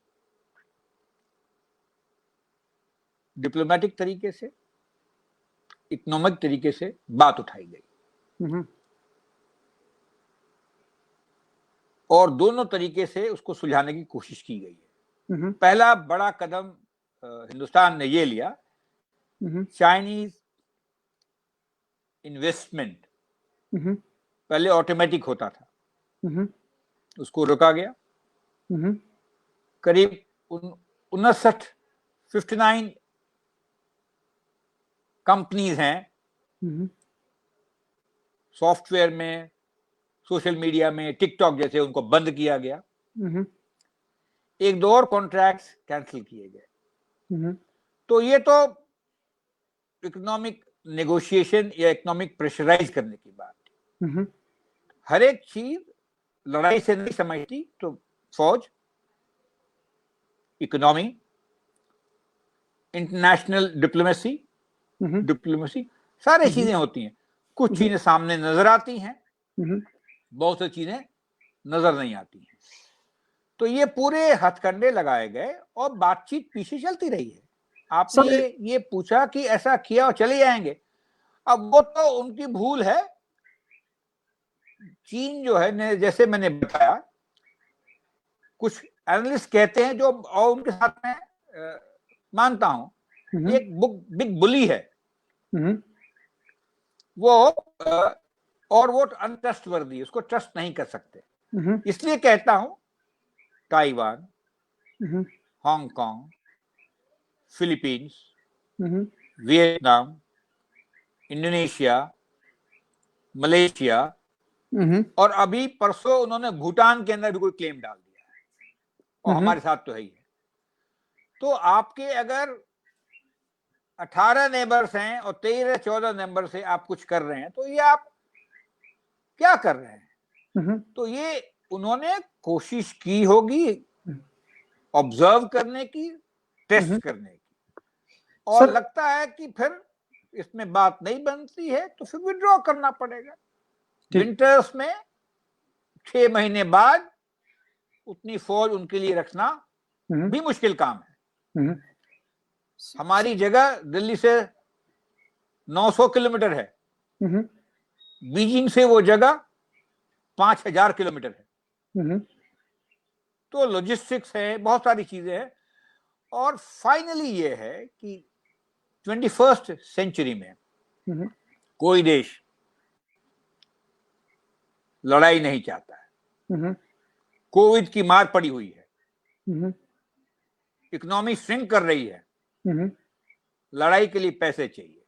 Speaker 3: डिप्लोमेटिक तरीके से, इकोनॉमिक तरीके से बात उठाई गई और दोनों तरीके से उसको सुलझाने की कोशिश की गई है। पहला बड़ा कदम हिंदुस्तान ने ये लिया, चाइनीज इन्वेस्टमेंट पहले ऑटोमेटिक होता था, उसको रोका गया। करीब 59 कंपनीज हैं सॉफ्टवेयर में, सोशल मीडिया में, टिकटॉक जैसे, उनको बंद किया गया। एक दो और कॉन्ट्रैक्ट्स कैंसिल किए गए। तो ये तो इकोनॉमिक नेगोशिएशन या इकोनॉमिक प्रेशराइज करने की बात। हर एक चीज लड़ाई से नहीं समझती, तो फौज, इकोनॉमी, इंटरनेशनल डिप्लोमेसी सारी चीजें होती हैं। कुछ चीजें सामने नजर आती हैं, बहुत सी चीजें नजर नहीं आती हैं। तो ये पूरे हथकंडे लगाए गए और बातचीत पीछे चलती रही है। आपने ये पूछा कि ऐसा किया और चले जाएंगे, अब वो तो उनकी भूल है। चीन जो है, जैसे मैंने बताया, कुछ एनालिस्ट कहते हैं जो, और उनके साथ में मानता हूं, एक बिग बुली है वो, और वो अनट्रस्टवर्दी, उसको ट्रस्ट नहीं कर सकते। इसलिए कहता हूं Taiwan, Hong Kong, Philippines, Vietnam, Indonesia, Malaysia, और अभी परसों उन्होंने भूटान के अंदर भी कोई क्लेम डाल दिया है, और हमारे साथ तो है ही है। तो आपके अगर 18 नेबर्स हैं और 13-14 नेबर से आप कुछ कर रहे हैं, तो ये आप क्या कर रहे हैं? तो ये उन्होंने कोशिश की होगी ऑब्जर्व करने की, टेस्ट करने की, और लगता है कि फिर इसमें बात नहीं बनती है तो फिर विड्रॉ करना पड़ेगा। विंटर्स में 6 महीने बाद उतनी फौज उनके लिए रखना भी मुश्किल काम है। हमारी जगह दिल्ली से 900 किलोमीटर है, बीजिंग से वो जगह 5000 किलोमीटर है। तो लॉजिस्टिक्स है, बहुत सारी चीजें हैं। और फाइनली ये है कि 21st सेंचुरी में कोई देश लड़ाई नहीं चाहता है। कोविड की मार पड़ी हुई है, इकोनॉमी श्रिंक कर रही है, लड़ाई के लिए पैसे चाहिए,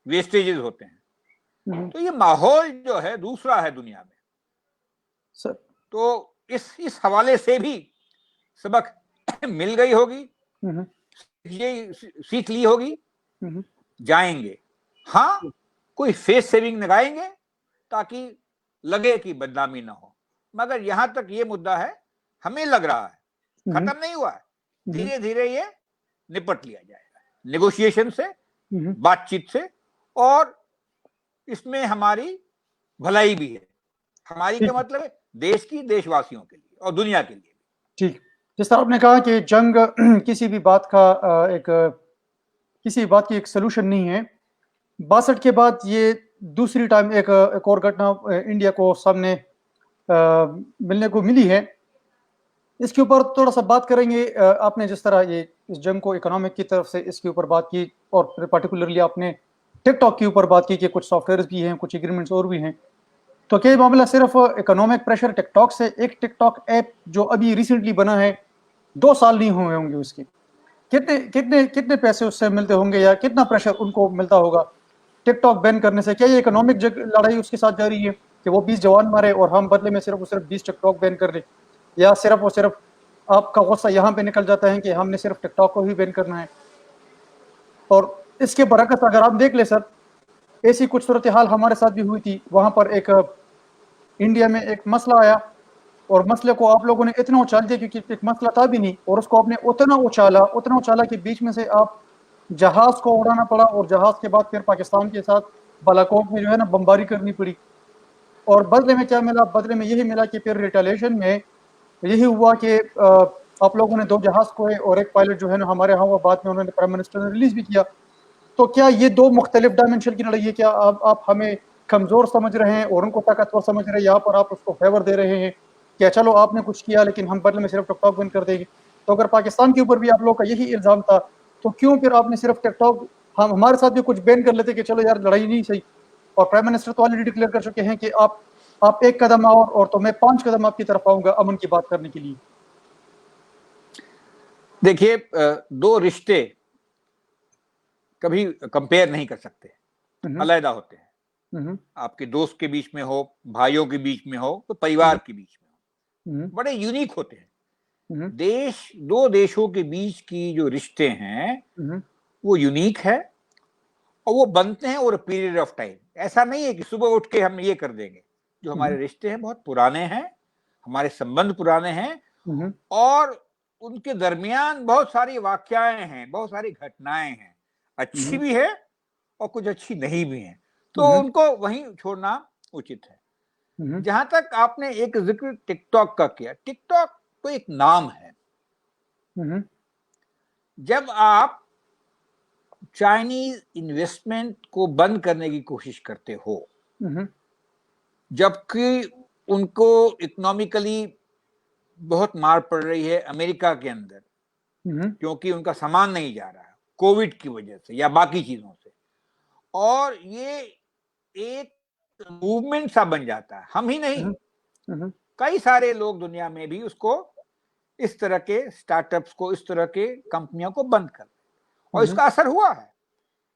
Speaker 3: वेस्टेजेस होते हैं। तो ये माहौल जो है दूसरा है दुनिया में सर। तो इस हवाले से भी सबक मिल गई होगी, ये सीख ली होगी, जाएंगे। हाँ, कोई फेस सेविंग लगाएंगे ताकि लगे कि बदनामी ना हो, मगर यहां तक ये मुद्दा है, हमें लग रहा है खत्म नहीं हुआ है, धीरे धीरे ये निपट लिया जाएगा, नेगोशिएशन से, बातचीत से, और इसमें हमारी भलाई भी है। हमारी क्या मतलब है? देश की, देशवासियों के लिए और दुनिया के लिए।
Speaker 2: ठीक, जिस तरह आपने कहा कि जंग किसी भी बात की एक सलूशन नहीं है। 62 के बाद ये दूसरी टाइम एक और घटना इंडिया को सामने मिलने को मिली है। इसके ऊपर थोड़ा सा बात करेंगे। आपने जिस तरह ये इस जंग को इकोनॉमिक की तरफ से इसके ऊपर बात की, और पर्टिकुलरली आपने टिकटॉक के ऊपर बात की कि कुछ सॉफ्टवेयर भी हैं, कुछ एग्रीमेंट्स और भी हैं। तो क्या मामला सिर्फ इकोनॉमिक प्रेशर टिकटॉक से? एक टिकटॉक ऐप जो अभी रिसेंटली बना है, 2 साल नहीं हुए होंगे उसके, कितने पैसे उससे मिलते होंगे, या कितना प्रेशर उनको मिलता होगा टिकटॉक बैन करने से? क्या ये इकोनॉमिक लड़ाई उसके साथ जारी है कि वो 20 जवान मारे और हम बदले में सिर्फ 20 टिकटॉक बैन कर दें, या सिर्फ और सिर्फ आपका गुस्सा यहाँ पे निकल जाता है कि हमने सिर्फ टिकटॉक को ही बैन करना है? और इसके बरकत अगर आप देख ले सर, ऐसी कुछ सूरत हाल हमारे साथ भी हुई थी। वहां पर एक इंडिया में एक मसला आया, और मसले को आप लोगों ने इतना उछाल दिया क्योंकि एक मसला था भी नहीं, और उसको आपने उतना उछाला कि बीच में से आप जहाज को उड़ाना पड़ा, और जहाज के बाद फिर पाकिस्तान के साथ बालाकोट में जो है ना बमबारी करनी पड़ी। और बदले में क्या मिला? बदले में यही मिला कि फिर रिटेलिएशन में यही हुआ कि आप लोगों ने 2 जहाज खोए, और एक पायलट जो है ना हमारे यहाँ हुआ, बाद में उन्होंने प्राइम मिनिस्टर ने रिलीज भी किया। तो क्या ये 2 मुख्तलिफ डायमेंशन की लड़ाई है? क्या आप हमें कमजोर समझ रहे हैं और उनको ताकतवर समझ रहे हैं? यहाँ पर आप उसको फेवर दे रहे हैं क्या चलो आपने कुछ किया लेकिन हम बदले में सिर्फ टिकटॉक बैन कर देंगे? तो अगर पाकिस्तान के ऊपर भी आप लोग का यही इल्जाम था, तो क्यों फिर आपने सिर्फ टिकटॉक, हम हमारे साथ भी कुछ बैन कर लेते कि चलो यार लड़ाई नहीं सही? और प्राइम मिनिस्टर तो ऑलरेडी डिक्लेयर कर चुके हैं कि आप 1 कदम आओ और तो मैं 5 कदम आपकी तरफ आऊंगा अमन की बात करने के लिए।
Speaker 3: देखिए, 2 रिश्ते कभी कंपेयर नहीं कर सकते, अलग होते हैं। आपके दोस्त के बीच में हो, भाइयों के बीच में हो, तो परिवार के बीच में हो, बड़े यूनिक होते हैं। देश, दो देशों के बीच की जो रिश्ते हैं वो यूनिक है और वो बनते हैं over a period of time. ऐसा नहीं है कि सुबह उठ के हम ये कर देंगे। जो हमारे रिश्ते हैं बहुत पुराने हैं, हमारे संबंध पुराने हैं और उनके दरमियान बहुत सारी वाकयाएं हैं, बहुत सारी घटनाएं हैं, अच्छी भी है और कुछ अच्छी नहीं भी है, तो उनको वहीं छोड़ना उचित है। जहां तक आपने एक जिक्र टिकटॉक का किया, टिकटॉक तो एक नाम है। जब आप चाइनीज इन्वेस्टमेंट को बंद करने की कोशिश करते हो, जबकि उनको इकोनॉमिकली बहुत मार पड़ रही है अमेरिका के अंदर, क्योंकि उनका सामान नहीं जा रहा है कोविड की वजह से या बाकी चीजों से, और ये एक मूवमेंट सा बन जाता है। हम ही नहीं, कई सारे लोग दुनिया में भी उसको, इस तरह के स्टार्टअप्स को, इस तरह के कंपनियों को बंद कर, और इसका असर हुआ है।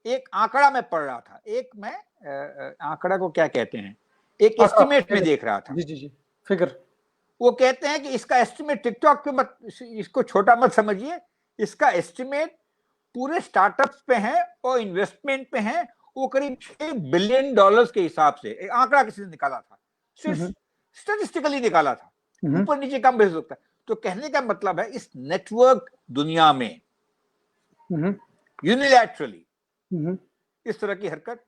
Speaker 3: एक आंकड़ा मैं पढ़ रहा था, एक मैं आंकड़ा को क्या कहते हैं, एक एस्टिमेट में देख रहा था।
Speaker 2: जी, फिगर। वो
Speaker 3: कहते हैं कि इसका एस्टिमेट, टिकटॉक पे मत, इसको छोटा मत समझिए, इसका एस्टिमेट पूरे स्टार्टअप्स पे है और इन्वेस्टमेंट पे है, वो करीब $6 बिलियन के हिसाब से। एक आंकड़ा किसी ने निकाला था, सिर्फ स्टैटिस्टिकली निकाला था, ऊपर नीचे कम भी हो सकता है। तो कहने का मतलब है, इस नेटवर्क दुनिया में यूनिलैटरली इस तरह की हरकत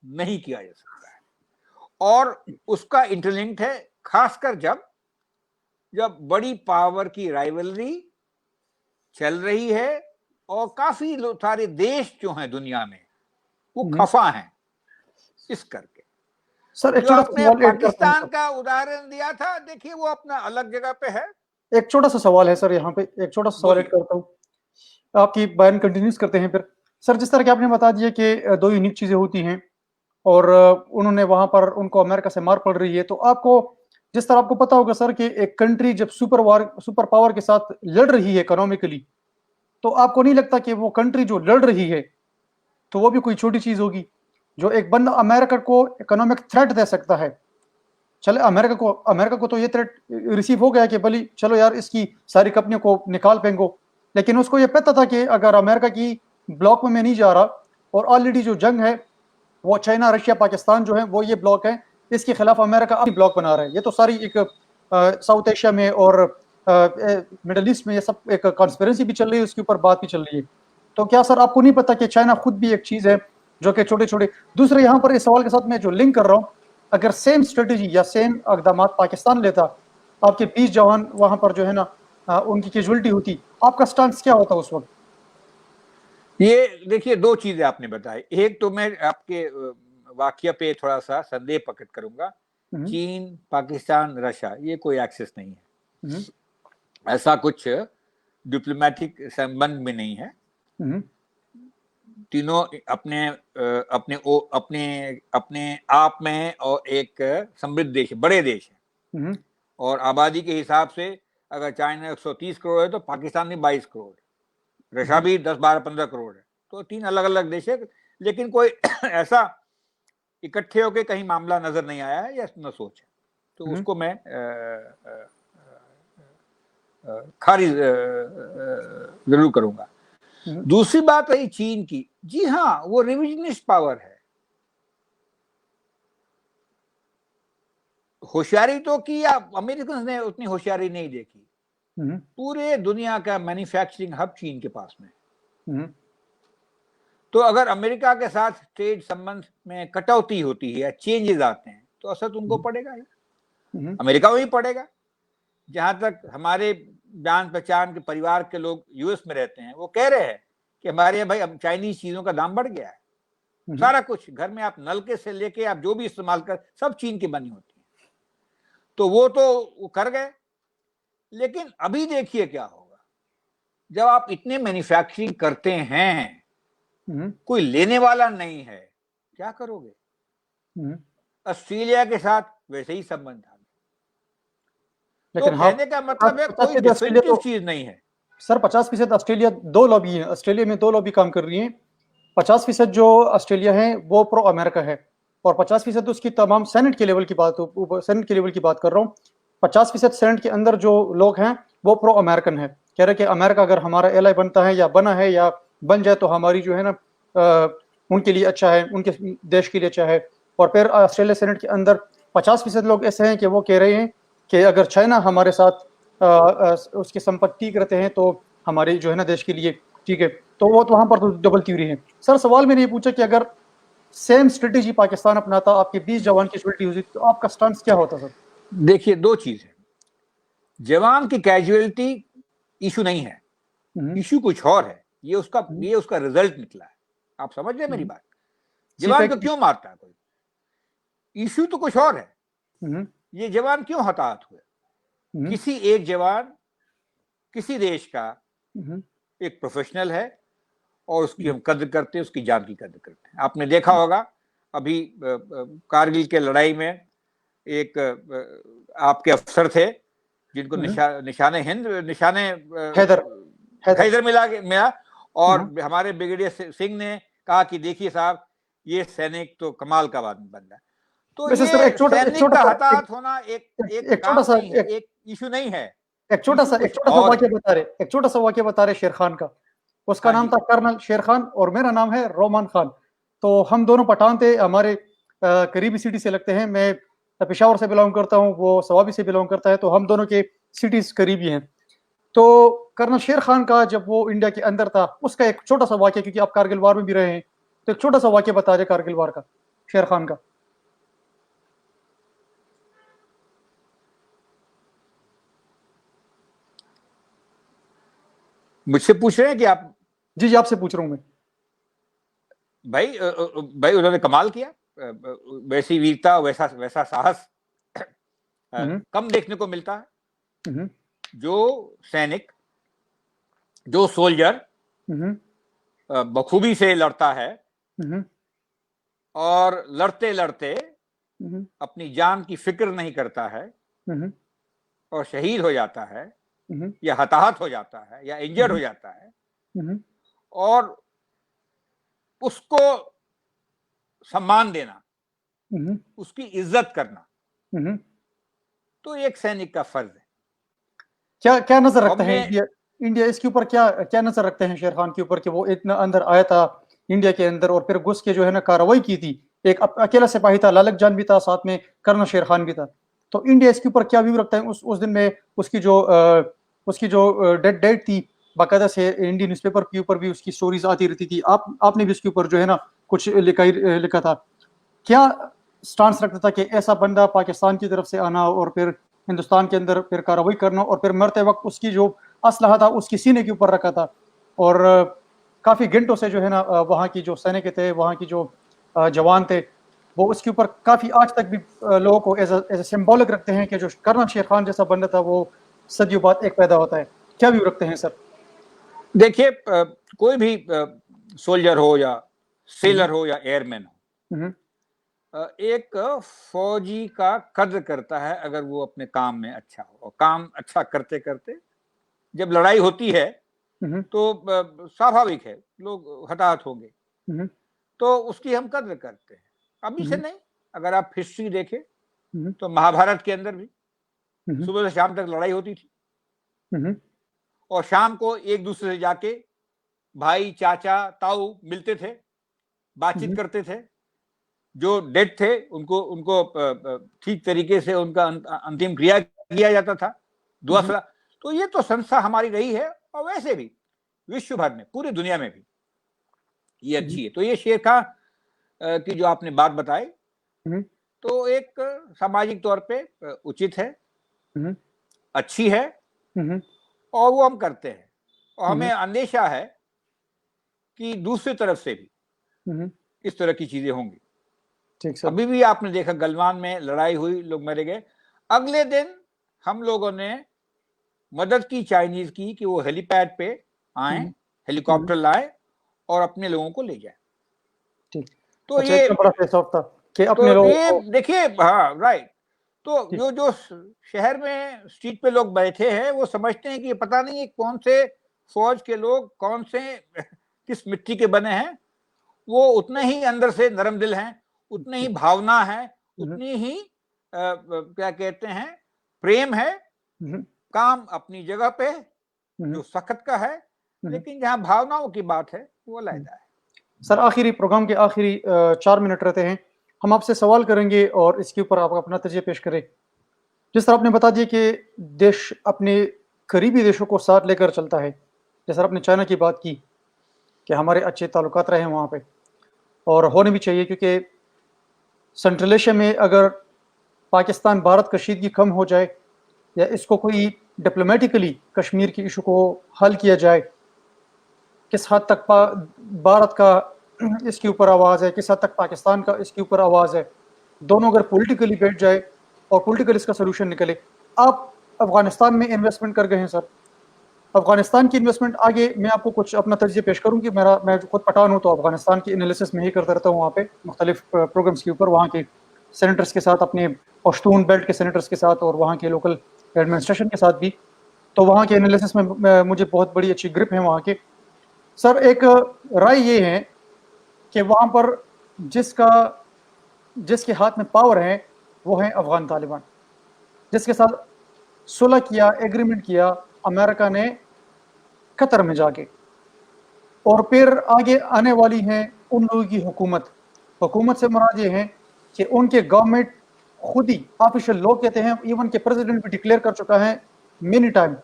Speaker 3: नहीं किया जा सकता है, और उसका इंटरलिंक्ड है, खासकर जब बड़ी पावर की राइवलरी चल रही है और काफी सारे देश जो हैं दुनिया में वो खफा हैं इस करके।
Speaker 2: सर एक
Speaker 3: जो आपने पाकिस्तान का उदाहरण दिया था, देखिए वो अपना अलग जगह पे है।
Speaker 2: एक छोटा सा सवाल है सर, यहाँ पे एक छोटा सा सवाल ऐड करता हूँ, आपकी बयान कंटिन्यूस करते हैं फिर। सर जिस तरह के आपने बता दिया कि दो यूनिक चीजें होती हैं और उन्होंने वहां पर, उनको अमेरिका से मार पड़ रही है, तो आपको जिस तरह आपको पता होगा सर कि एक कंट्री जब सुपर पावर के साथ लड़ रही है इकोनॉमिकली, तो आपको नहीं लगता कि वो कंट्री जो लड़ रही है तो वो भी कोई छोटी चीज होगी? जो एक बंदा अमेरिका को इकोनॉमिक थ्रेट दे सकता है, चले अमेरिका को तो ये थ्रेट रिसीव हो गया कि भली चलो यार इसकी सारी कंपनियों को निकाल फेंको, लेकिन उसको ये पता था कि अगर अमेरिका की ब्लॉक में नहीं जा रहा, और ऑलरेडी जो जंग है वो चाइना, रशिया, पाकिस्तान जो है वो ये ब्लॉक है, इसके खिलाफ अमेरिका अपनी ब्लॉक बना रहा है। ये तो सारी एक साउथ एशिया में और मिडल ईस्ट में ये सब एक कॉन्स्पिरेसी भी चल रही है, उसके ऊपर बात भी चल रही है। तो क्या सर आपको नहीं पता कि चाइना खुद भी एक चीज है जो कि छोटे छोटे, दूसरे यहाँ पर इस सवाल के साथ मैं जो लिंक कर रहा हूँ, अगर सेम स्ट्रेटेजी या सेम इकदाम पाकिस्तान लेता, आपके 20 जवान वहां पर जो है ना उनकी कैजुअलिटी होती, आपका स्टांस क्या होता उस वक्त?
Speaker 3: ये देखिए, दो चीजें आपने बताई। एक तो मैं आपके वाकया पे थोड़ा सा संदेह प्रकट करूंगा। चीन, पाकिस्तान, रशिया, ये कोई एक्सेस नहीं है, ऐसा कुछ डिप्लोमेटिक संबंध में नहीं है। तीनों अपने अपने अपने अपने आप में और एक समृद्ध देश, बड़े देश हैं, और आबादी के हिसाब से अगर चाइना 130 करोड़ है तो पाकिस्तान भी 22 करोड़ है, रशिया भी 10, 12, 15 करोड़ है। तो तीन अलग अलग देश है, लेकिन कोई ऐसा इकट्ठे होकर कहीं मामला नजर नहीं आया है या न सोच है, तो उसको मैं खारिज जरूर करूंगा। दूसरी बात रही चीन की, जी हाँ, वो रिविजनिस्ट पावर है। होशियारी तो की, अमेरिकन ने उतनी होशियारी नहीं देखी। पूरे दुनिया का मैन्युफैक्चरिंग हब चीन के पास में, तो अगर अमेरिका के साथ ट्रेड संबंध में कटौती होती है या चेंजेस आते हैं तो असर तो उनको पड़ेगा ही, अमेरिका में ही पड़ेगा। जहां तक हमारे जान पहचान के परिवार के लोग यूएस में रहते हैं, वो कह रहे हैं कि हमारे यहाँ भाई अब चाइनीज चीजों का दाम बढ़ गया है, सारा कुछ घर में आप नलके से लेके आप जो भी इस्तेमाल कर, सब चीन की बनी होती है। तो वो कर गए, लेकिन अभी देखिए क्या होगा जब आप इतने मैन्युफैक्चरिंग करते हैं, कोई लेने वाला नहीं है, क्या करोगे? ऑस्ट्रेलिया के साथ वैसे ही संबंध था, तो कहने का मतलब है कोई डिफिनिटिव चीज नहीं है।
Speaker 2: सर 50% ऑस्ट्रेलिया 2 लॉबी है, ऑस्ट्रेलिया में 2 लॉबी काम कर रही हैं, 50% जो ऑस्ट्रेलिया है वो प्रो अमेरिका है, और 50% उसकी तमाम सेनेट के लेवल की बात कर रहा हूँ। 50% सेनेट के अंदर जो लोग हैं वो प्रो अमेरिकन है, कह रहे कि अमेरिका अगर हमारा एलाई बनता है या बना है या बन जाए तो हमारी जो है ना उनके लिए अच्छा है, उनके देश के लिए अच्छा है। और फिर ऑस्ट्रेलिया सेनेट के अंदर 50% लोग ऐसे हैं कि वो कह रहे हैं कि अगर चाइना हमारे साथ उसके संपर्क ठीक रहते हैं तो हमारे जो है ना देश के लिए ठीक है। तो वो तो वहां पर तो डबल थ्योरी है। सर सवाल मैंने ये पूछा कि अगर सेम स्ट्रेटेजी पाकिस्तान अपनाता, आपके 20 जवान की कैजुअलिटी हुई, तो आपका स्टांस क्या होता सर?
Speaker 3: देखिए, दो चीज है, जवान की कैजुअलिटी इशू नहीं है, इशू कुछ और है। ये उसका रिजल्ट निकला है। आप समझ रहे मेरी बात? जवान को क्यों मारता है कोई, इशू तो कुछ और है। ये जवान क्यों हताहत हुए? किसी एक जवान किसी देश का एक प्रोफेशनल है और उसकी हम कद्र करते हैं, उसकी जान की कद्र करते हैं। आपने देखा होगा अभी कारगिल के लड़ाई में एक आपके अफसर थे जिनको निशाने हिंद, निशाने हैदर मिला, और हमारे ब्रिगेडियर सिंह ने कहा कि देखिए साहब, ये सैनिक तो कमाल का बंदा है। तो ये सैनिक का हताहत होना एक इशू नहीं है।
Speaker 2: एक छोटा सा वाक्य बता रहे शेर खान का। उसका नाम था कर्नल शेर खान और मेरा नाम है रोमान खान। तो हम दोनों पठान थे, हमारे करीबी सिटी से लगते हैं। मैं पेशावर से बिलोंग करता हूँ, वो सवाबी से बिलोंग करता है, तो हम दोनों के सिटीज करीबी हैं। तो कर्नल शेर खान का जब वो इंडिया के अंदर था, उसका एक छोटा सा वाक्य, क्योंकि आप कारगिल वार में भी रहे हैं, तो एक छोटा सा वाक्य बता दे कारगिल वार का, शेर खान का।
Speaker 3: मुझसे पूछ रहे हैं कि आप?
Speaker 2: जी आपसे पूछ रहा हूं मैं।
Speaker 3: भाई उन्होंने कमाल किया। वैसी वीरता, वैसा साहस कम देखने को मिलता है। जो सैनिक, जो सोल्जर बखूबी से लड़ता है और लड़ते लड़ते अपनी जान की फिक्र नहीं करता है और शहीद हो जाता है या हताहत हो जाता है या इंजर्ड हो जाता है, और उसको सम्मान देना, उसकी इज्जत करना, तो एक सैनिक का फर्ज है।
Speaker 2: क्या नजर रखते हैं इंडिया इसके ऊपर, क्या नजर रखते हैं शेर खान के ऊपर कि वो इतना अंदर आया था इंडिया के अंदर और फिर घुस के जो है ना कार्रवाई की थी? एक अकेला सिपाही था, लालक जान भी था, साथ में कर्नल शेर खान भी था। तो इंडिया इसके ऊपर क्या व्यू रखता है? उस दिन में उसकी जो डेट थी, बाकायदा से इंडियन न्यूज़पेपर के ऊपर भी उसकी स्टोरीज आती रहती थी। आपने भी उसके ऊपर जो है ना कुछ लिखा था। क्या स्टांस रखता था कि ऐसा बंदा पाकिस्तान की तरफ से आना और फिर हिंदुस्तान के अंदर फिर कार्रवाई करना और फिर मरते वक्त उसकी जो असलहा था उसकी सीने के ऊपर रखा था, और काफी घंटों से जो है ना वहाँ की जो सैनिक थे, वहाँ की जो जवान थे, वो उसके ऊपर काफी आज तक भी लोगों को एज ए सिंबॉलिक रखते हैं कि जो कर्नल शेर खान जैसा बंदा था वो सदियों बाद एक पैदा होता है। क्या व्यू रखते हैं सर?
Speaker 3: देखिए, कोई भी सोल्जर हो या सेलर हो या एयरमैन हो, एक फौजी का कद्र करता है अगर वो अपने काम में अच्छा हो, और काम अच्छा करते करते जब लड़ाई होती है तो स्वाभाविक है लोग हताहत होंगे, तो उसकी हम कद्र करते हैं। अभी से नहीं, अगर आप हिस्ट्री देखें तो महाभारत के अंदर भी सुबह से शाम तक लड़ाई होती थी, और शाम को एक दूसरे से जाके भाई, चाचा, ताऊ मिलते थे, बातचीत करते थे। जो डेड थे उनको ठीक तरीके से उनका अंतिम क्रिया किया जाता था, दुआ सलाह। तो ये तो संस्था हमारी रही है, और वैसे भी विश्व भर में, पूरी दुनिया में भी ये अच्छी है। तो ये शेर खान की जो आपने बात बताई, तो एक सामाजिक तौर पे उचित है, अच्छी है, और वो हम करते हैं। और हमें अंदेशा है कि दूसरी तरफ से भी इस तरह की चीजें होंगी। अभी भी आपने देखा गलवान में लड़ाई हुई, लोग मारे गए। अगले दिन हम लोगों ने मदद की चाइनीज की कि वो हेलीपैड पे आए, हेलीकॉप्टर लाए और अपने लोगों को ले जाए। तो ये
Speaker 2: बड़ा फेस ऑफ था कि अपने लोगों को
Speaker 3: देखिए, हाँ राइट। तो जो शहर में स्ट्रीट पे लोग बैठे हैं वो समझते हैं कि पता नहीं कौन से फौज के लोग कौन से किस मिट्टी के बने हैं, वो उतने ही अंदर से नरम दिल हैं, उतनी ही भावना है, उतनी ही क्या कहते हैं प्रेम है। काम अपनी जगह पे जो सख्त का है, लेकिन जहां भावनाओं की बात है वो अलग है।
Speaker 2: सर आखिरी प्रोग्राम के आखिरी 4 मिनट रहते हैं, हम आपसे सवाल करेंगे और इसके ऊपर आप अपना तजज़िया पेश करें। जिस तरह आपने बता दिया कि देश अपने करीबी देशों को साथ लेकर चलता है, जैसे आपने चाइना की बात की कि हमारे अच्छे ताल्लुकात रहे हैं वहाँ पे और होने भी चाहिए, क्योंकि सेंट्रल एशिया में अगर पाकिस्तान भारत कशीदगी कम हो जाए या इसको कोई डिप्लोमेटिकली कश्मीर की इशू को हल किया जाए, किस हद तक भारत का इसके ऊपर आवाज़ है, किस हद तक पाकिस्तान का इसके ऊपर आवाज़ है, दोनों अगर पॉलिटिकली बैठ जाए और पॉलिटिकल इसका सोल्यूशन निकले। आप अफगानिस्तान में इन्वेस्टमेंट कर गए हैं सर, अफगानिस्तान की इन्वेस्टमेंट आगे मैं आपको कुछ अपना तजज़िया पेश करूँ कि मैं खुद पठान हूँ, तो अफगानिस्तान की एनालिसिस में ही करता रहता हूँ वहाँ पे मुख्तलिफ प्रोग्राम्स के ऊपर, वहाँ के सेनेटर्स के साथ, अपने पश्तून बेल्ट के सेनेटर्स के साथ और वहाँ के लोकल एडमिनिस्ट्रेशन के साथ भी। तो वहाँ के एनालिसिस में मुझे बहुत बड़ी अच्छी ग्रिप है वहाँ के। सर एक राय ये है कि वहाँ पर जिसके हाथ में पावर है वो है अफगान तालिबान, जिसके साथ सुलह किया, एग्रीमेंट किया अमेरिका ने कतर में जाके, और फिर आगे आने वाली है उन लोगों की हुकूमत से मुराद ये है कि उनके गवर्नमेंट खुद ही ऑफिशियल लोग कहते हैं, इवन के प्रेसिडेंट भी डिक्लेयर कर चुका है मेनी टाइम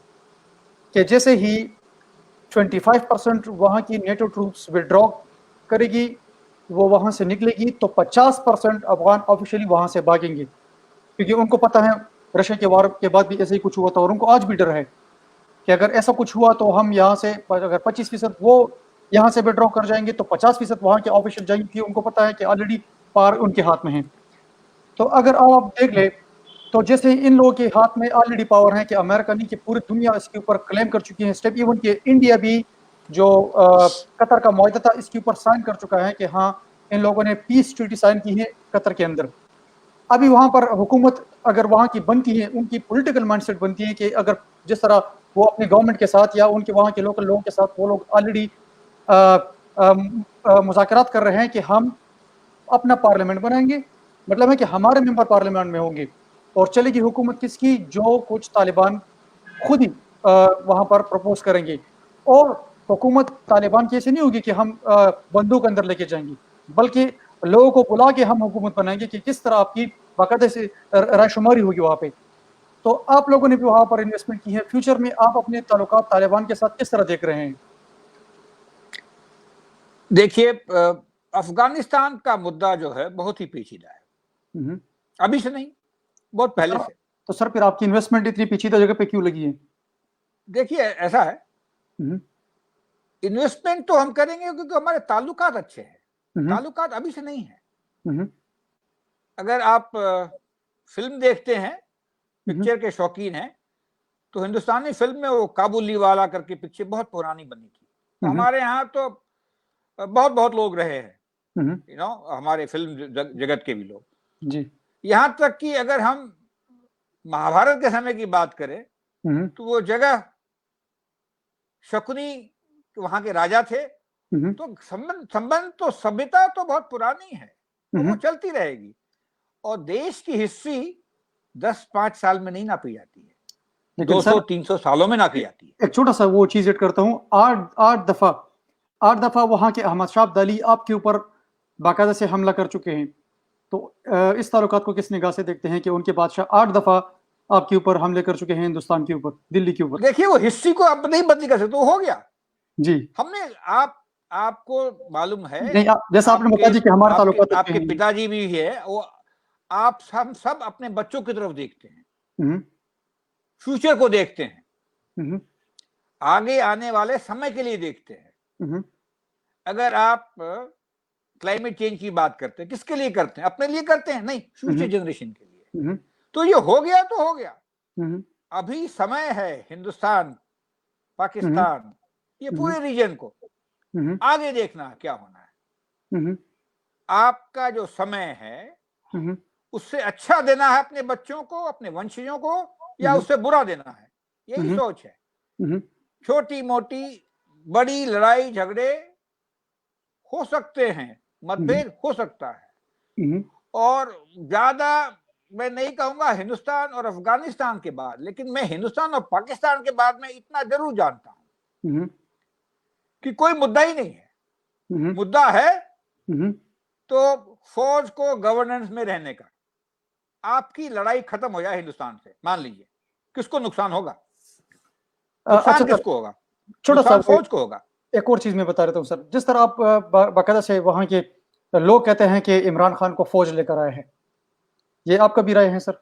Speaker 2: कि जैसे ही 25% वहाँ की नेटो ट्रूप्स विड्रॉ करेगी, वो वहाँ से निकलेगी, तो 50% अफगान ऑफिशियली वहाँ से भागेंगे, क्योंकि उनको पता है रशिया के वार के बाद भी ऐसे ही कुछ हुआ था और उनको आज भी डर है कि अगर ऐसा कुछ हुआ तो हम यहाँ से अगर 25% वो यहाँ से विड्रॉ कर जाएंगे तो 50% वहाँ के ऑफिशियल जाएंगे, क्योंकि उनको पता है कि ऑलरेडी पार उनके हाथ में है। तो अगर आप देख ले तो जैसे इन लोगों के हाथ में ऑलरेडी पावर है कि अमेरिका नहीं कि पूरी दुनिया इसके ऊपर क्लेम कर चुकी है स्टेप, इवन कि इंडिया भी जो कतर का मुआहदा था इसके ऊपर साइन कर चुका है कि हाँ इन लोगों ने पीस ट्रीटी साइन की है कतर के अंदर। अभी वहाँ पर हुकूमत अगर वहाँ की बनती है, उनकी पॉलिटिकल माइंडसेट बनती है कि अगर जिस तरह वो अपने गवर्नमेंट के साथ या उनके वहाँ के लोकल लोगों के साथ वो लोग ऑलरेडी मुज़ाकरात कर रहे हैं कि हम अपना पार्लियामेंट बनाएंगे, मतलब है कि हमारे मेंबर पार्लियामेंट में होंगे और चलेगी हुकूमत किसकी, जो कुछ तालिबान खुद ही वहाँ पर प्रपोज करेंगे। और हुकूमत तालिबान की ऐसी नहीं होगी कि हम बंदूक अंदर लेके जाएंगे, बल्कि लोगों को बुला के हम हुकूमत बनाएंगे कि किस तरह आपकी बाकायदे से रायशुमारी होगी वहाँ पे। तो आप लोगों ने भी वहाँ पर इन्वेस्टमेंट की है, फ्यूचर में आप अपने ताल्लुकात तालिबान के साथ किस तरह देख रहे हैं?
Speaker 3: देखिए, अफगानिस्तान का मुद्दा जो है बहुत ही पेचीदा है, अभी से नहीं, बहुत पहले से।
Speaker 2: तो सर फिर आपकी इन्वेस्टमेंट इतनी पेचीदा जगह पे क्यों लगी है?
Speaker 3: देखिए ऐसा है, इन्वेस्टमेंट तो हम करेंगे क्योंकि हमारे ताल्लुकात अच्छे हैं, ताल्लुकात अभी से नहीं है। अगर आप फिल्म देखते हैं, पिक्चर के शौकीन हैं, तो हिंदुस्तानी फिल्म में वो काबुली वाला करके पिक्चर बहुत पुरानी बनी थी, हमारे यहाँ तो बहुत बहुत लोग रहे हैं, हमारे फिल्म जगत के भी लोग
Speaker 2: जी।
Speaker 3: यहाँ तक कि अगर हम महाभारत के समय की बात करें तो वो जगह शकुनी वहां के राजा थे, तो संबंध तो सभ्यता तो बहुत पुरानी है, तो वो चलती रहेगी। और देश की हिस्ट्री 10-5 साल में नहीं नापी जाती है, 200-300 सालों में नापी जाती है।
Speaker 2: एक छोटा सा वो चीज ऐड करता हूँ, 8 दफा वहां के अहमद शाह अब्दाली आपके ऊपर बाकायदा से हमला कर चुके हैं, तो इस ताल्लुकात को किस निगाह से देखते हैं कि उनके बादशाह 8 दफा आपके ऊपर हमले कर चुके हैं, हिंदुस्तान के ऊपर, दिल्ली के ऊपर?
Speaker 3: देखिए वो हिस्ट्री को अब नहीं बदली कर सकते, तो हो गया
Speaker 2: जी।
Speaker 3: हमने आपको मालूम है,
Speaker 2: नहीं जैसा आपने बता दी कि हमारे ताल्लुकात
Speaker 3: आपके पिताजी भी है, वो आप हम सब अपने बच्चों की तरफ देखते हैं, फ्यूचर को देखते हैं, आगे आने वाले समय के लिए देखते हैं। अगर आप क्लाइमेट चेंज की बात करते हैं, किसके लिए करते हैं? अपने लिए करते हैं? नहीं, फ्यूचर जनरेशन के लिए। तो ये हो गया तो हो गया, अभी समय है हिंदुस्तान, पाकिस्तान, ये पूरे रीजन को आगे देखना क्या होना है। आपका जो समय है उससे अच्छा देना है अपने बच्चों को, अपने वंशजों को, या उससे बुरा देना है, यही सोच है। छोटी मोटी बड़ी लड़ाई झगड़े हो सकते हैं, मतभेद हो सकता है,
Speaker 2: हम्म,
Speaker 3: और ज्यादा मैं नहीं कहूंगा हिंदुस्तान और अफगानिस्तान के बाद, लेकिन मैं हिंदुस्तान और पाकिस्तान के बाद में इतना जरूर जानता हूं
Speaker 2: हम्म,
Speaker 3: कि कोई मुद्दा ही नहीं है।
Speaker 2: हम्म,
Speaker 3: मुद्दा है
Speaker 2: हम्म।
Speaker 3: तो फौज को गवर्नेंस में रहने का। आपकी लड़ाई खत्म हो जाए हिंदुस्तान से, मान लीजिए, किसको नुकसान होगा?
Speaker 2: अच्छा
Speaker 3: नुकसान
Speaker 2: सर,
Speaker 3: किसको होगा?
Speaker 2: छोटा सा
Speaker 3: नुकसान फौज को होगा।
Speaker 2: एक और चीज मैं बता देता हूँ सर। जिस तरह आप बाकायदा से वहाँ के लोग कहते हैं कि इमरान खान को फौज लेकर आए हैं, ये आपका भी राय है सर?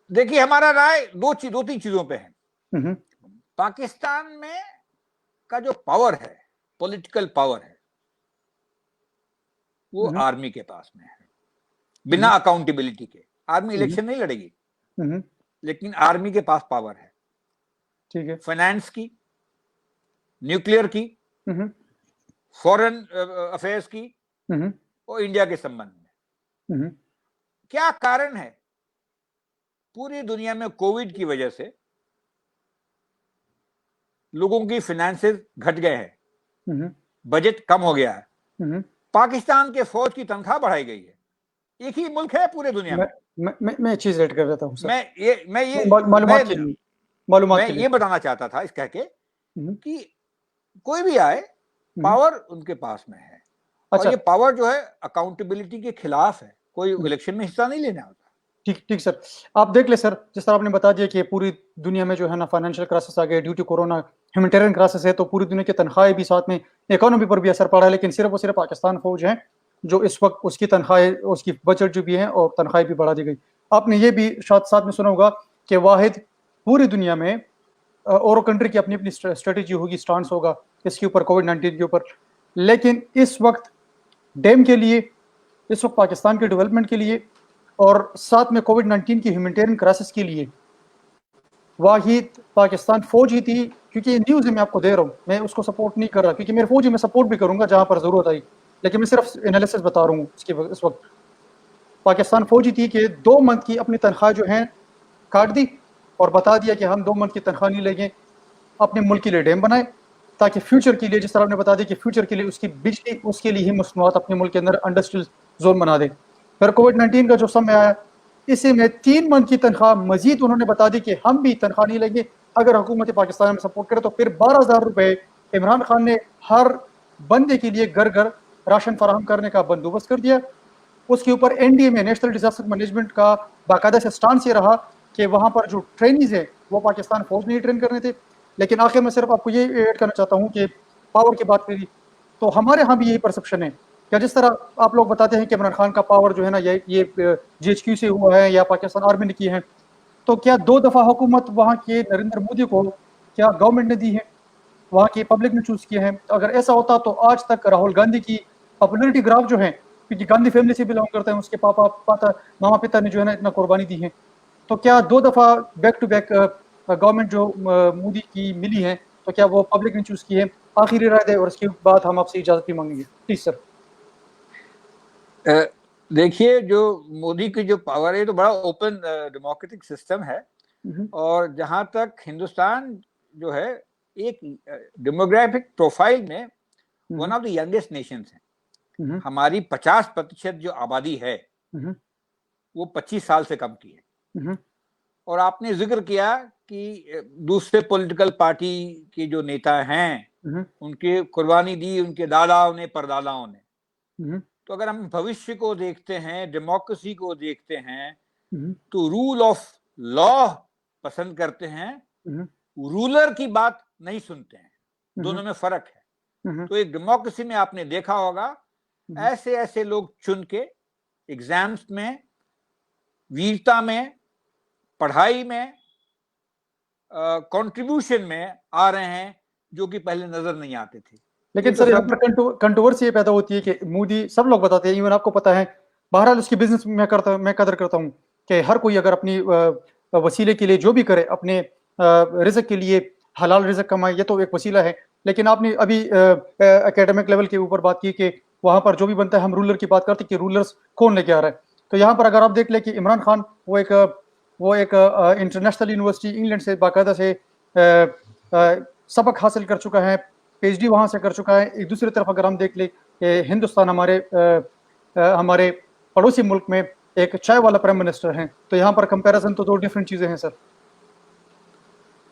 Speaker 3: देखिए, हमारा राय दो तीन चीजों पे है।
Speaker 2: हम्म,
Speaker 3: पाकिस्तान में का जो पावर है, पॉलिटिकल पावर है, वो
Speaker 2: हम्म,
Speaker 3: आर्मी के पास में है, बिना अकाउंटेबिलिटी के। आर्मी
Speaker 2: हम्म,
Speaker 3: इलेक्शन नहीं लड़ेगी,
Speaker 2: हम्म,
Speaker 3: लेकिन आर्मी के पास पावर है,
Speaker 2: ठीक है।
Speaker 3: फाइनेंस की, न्यूक्लियर की,
Speaker 2: हम्म,
Speaker 3: फॉरेन अफेयर्स की,
Speaker 2: हम्म,
Speaker 3: और इंडिया के संबंध में।
Speaker 2: हम्म,
Speaker 3: क्या कारण है? पूरी दुनिया में कोविड की वजह से लोगों की फाइनेंसेस घट गए हैं,
Speaker 2: हम्म,
Speaker 3: बजट कम हो गया है।
Speaker 2: हम्म।
Speaker 3: पाकिस्तान के फौज की तनख्वाह बढ़ाई गई है। एक ही मुल्क है पूरे दुनिया
Speaker 2: मैं
Speaker 3: में।
Speaker 2: मैं एक चीज ऐड कर देता हूँ सर, मालूमात के लिए, मालूमात
Speaker 3: मैं
Speaker 2: के लिए।
Speaker 3: ये बताना चाहता था इस कह के
Speaker 2: हम्म,
Speaker 3: कि कोई भी आए,
Speaker 2: हम्म,
Speaker 3: पावर उनके पास में है, और
Speaker 2: अच्छा।
Speaker 3: ये पावर जो है अकाउंटेबिलिटी के खिलाफ है। कोई
Speaker 2: हम्म,
Speaker 3: इलेक्शन में हिस्सा नहीं लेना होता।
Speaker 2: ठीक ठीक सर। आप देख ले सर, जिस तरह आपने बता दिया कि पूरी दुनिया में जो है ना फाइनेंशियल क्राइसिस आ गया due to corona, humanitarian crisis है, तो पूरी दुनिया की तनख्वाहें भी साथ में, इकोनॉमी पर भी असर पड़ा है। लेकिन सिर्फ और सिर्फ पाकिस्तान फौज है जो इस वक्त उसकी तनख्वाहें, उसकी बजट जो भी है और तनख्वाहें भी बढ़ा दी गई। आपने ये भी साथ साथ में सुना होगा कि वाहिद पूरी दुनिया में, और कंट्री की अपनी अपनी स्ट्रेटेजी होगी, स्टांस होगा इसके ऊपर, कोविड-19 के ऊपर। लेकिन इस वक्त डैम के लिए, इस वक्त पाकिस्तान के डेवलपमेंट के लिए, और साथ में कोविड-19 की ह्यूमैनिटेरियन क्राइसिस के लिए वाहिद पाकिस्तान फौज ही थी। क्योंकि ये न्यूज़ है, मैं आपको दे रहा हूँ, मैं उसको सपोर्ट नहीं कर रहा, क्योंकि मेरे फौजी मैं सपोर्ट भी करूंगा जहां पर जरूरत आई, लेकिन मैं सिर्फ एनालिसिस बता रहा हूँ इसके इस वक्त। पाकिस्तान फौजी थी कि 2 मंथ की अपनी तनख्वाह जो है काट दी और बता दिया कि हम 2 मंथ की तनख्वाह नहीं लेंगे, अपने मुल्क के लिए डैम बनाए, ताकि फ्यूचर के लिए, जिस तरह आपने बता दिया कि फ्यूचर के लिए उसकी बिजली, उसके लिए ही मसनूआत अपने मुल्क के अंदर इंडस्ट्रियल जोन बना दे। फिर कोविड-19 का जो समय आया, इसी में 3 मंथ की तनख्वाह मजीद उन्होंने बता दी कि हम भी तनख्वाह नहीं लेंगे अगर हुकूमत पाकिस्तान में सपोर्ट करे। तो फिर 12,000 रुपए इमरान खान ने हर बंदे के लिए घर घर राशन फराहम करने का बंदोबस्त कर दिया। उसके ऊपर एनडीए में, नेशनल डिजास्टर मैनेजमेंट का बाकायदा से स्टांस ये रहा कि वहां पर जो ट्रेनिज है वो पाकिस्तान फौज नहीं ट्रेन करने थे। लेकिन आखिर में सिर्फ आपको ये ऐड करना चाहता हूँ कि पावर की बात करी तो हमारे यहाँ भी यही परसेप्शन है कि जिस तरह आप लोग बताते हैं कि इमरान खान का पावर जो है ना ये जीएचक्यू से हुआ है या पाकिस्तान आर्मी ने की है, तो क्या 2 दफा हुकूमत वहाँ के नरेंद्र मोदी को क्या गवर्नमेंट ने दी है, वहाँ की पब्लिक ने चूज किया है? तो अगर ऐसा होता तो आज तक राहुल गांधी की पॉपुलरिटी ग्राफ जो है, क्योंकि गांधी फैमिली से बिलोंग करते हैं, उसके मामा पिता ने जो है ना इतना कुर्बानी दी है, तो क्या 2 दफा बैक टू बैक गवर्नमेंट जो मोदी की मिली है, तो क्या वो पब्लिक ने चूज की है? आखिरी राय दे और इसके बाद हम आपसे इजाजत भी मांगेंगे, प्लीज सर।
Speaker 3: देखिए, जो मोदी की जो पावर है तो बड़ा ओपन डेमोक्रेटिक सिस्टम है, और जहां तक हिंदुस्तान जो है एक डेमोग्राफिक प्रोफाइल में one of the youngest Nations है। हमारी 50% जो आबादी है वो 25 साल से कम की है। और आपने जिक्र किया कि दूसरे पॉलिटिकल पार्टी के जो नेता हैं उनके कुर्बानी दी उनके दादाओं ने, परदादाओं ने। तो अगर हम भविष्य को देखते हैं, डेमोक्रेसी को देखते हैं, तो रूल ऑफ लॉ पसंद करते हैं, रूलर की बात नहीं सुनते हैं। दोनों में फर्क है। तो एक डेमोक्रेसी में आपने देखा होगा ऐसे ऐसे लोग चुन के एग्जाम्स में, वीरता में, पढ़ाई में, कंट्रीब्यूशन में आ रहे हैं जो कि पहले नजर नहीं आते थे।
Speaker 2: लेकिन
Speaker 3: तो
Speaker 2: सर यहाँ पर कंट्रोवर्सी ये पैदा होती है कि मोदी, सब लोग बताते हैं, इवन आपको पता है, बहरहाल उसकी बिजनेस मैं कदर करता हूँ कि हर कोई अगर अपनी वसीले के लिए जो भी करे, अपने रिज़्क के लिए हलाल रिज़्क कमाए, ये तो एक वसीला है। लेकिन आपने अभी एकेडमिक लेवल के ऊपर बात की कि वहाँ पर जो भी बनता है हम रूलर की बात करते हैं कि रूलर्स कौन लेके आ रहा है। तो यहाँ पर अगर आप देख लें कि इमरान खान वो एक इंटरनेशनल यूनिवर्सिटी इंग्लैंड से बाकायदा से सबक हासिल कर चुका है, PhD वहाँ से कर चुका है। एक दूसरी तरफ अगर हम देख ले कि हिंदुस्तान हमारे पड़ोसी मुल्क में एक चाय वाला प्राइम मिनिस्टर हैं, तो यहाँ पर कंपैरिजन तो दो डिफरेंट चीजें हैं सर।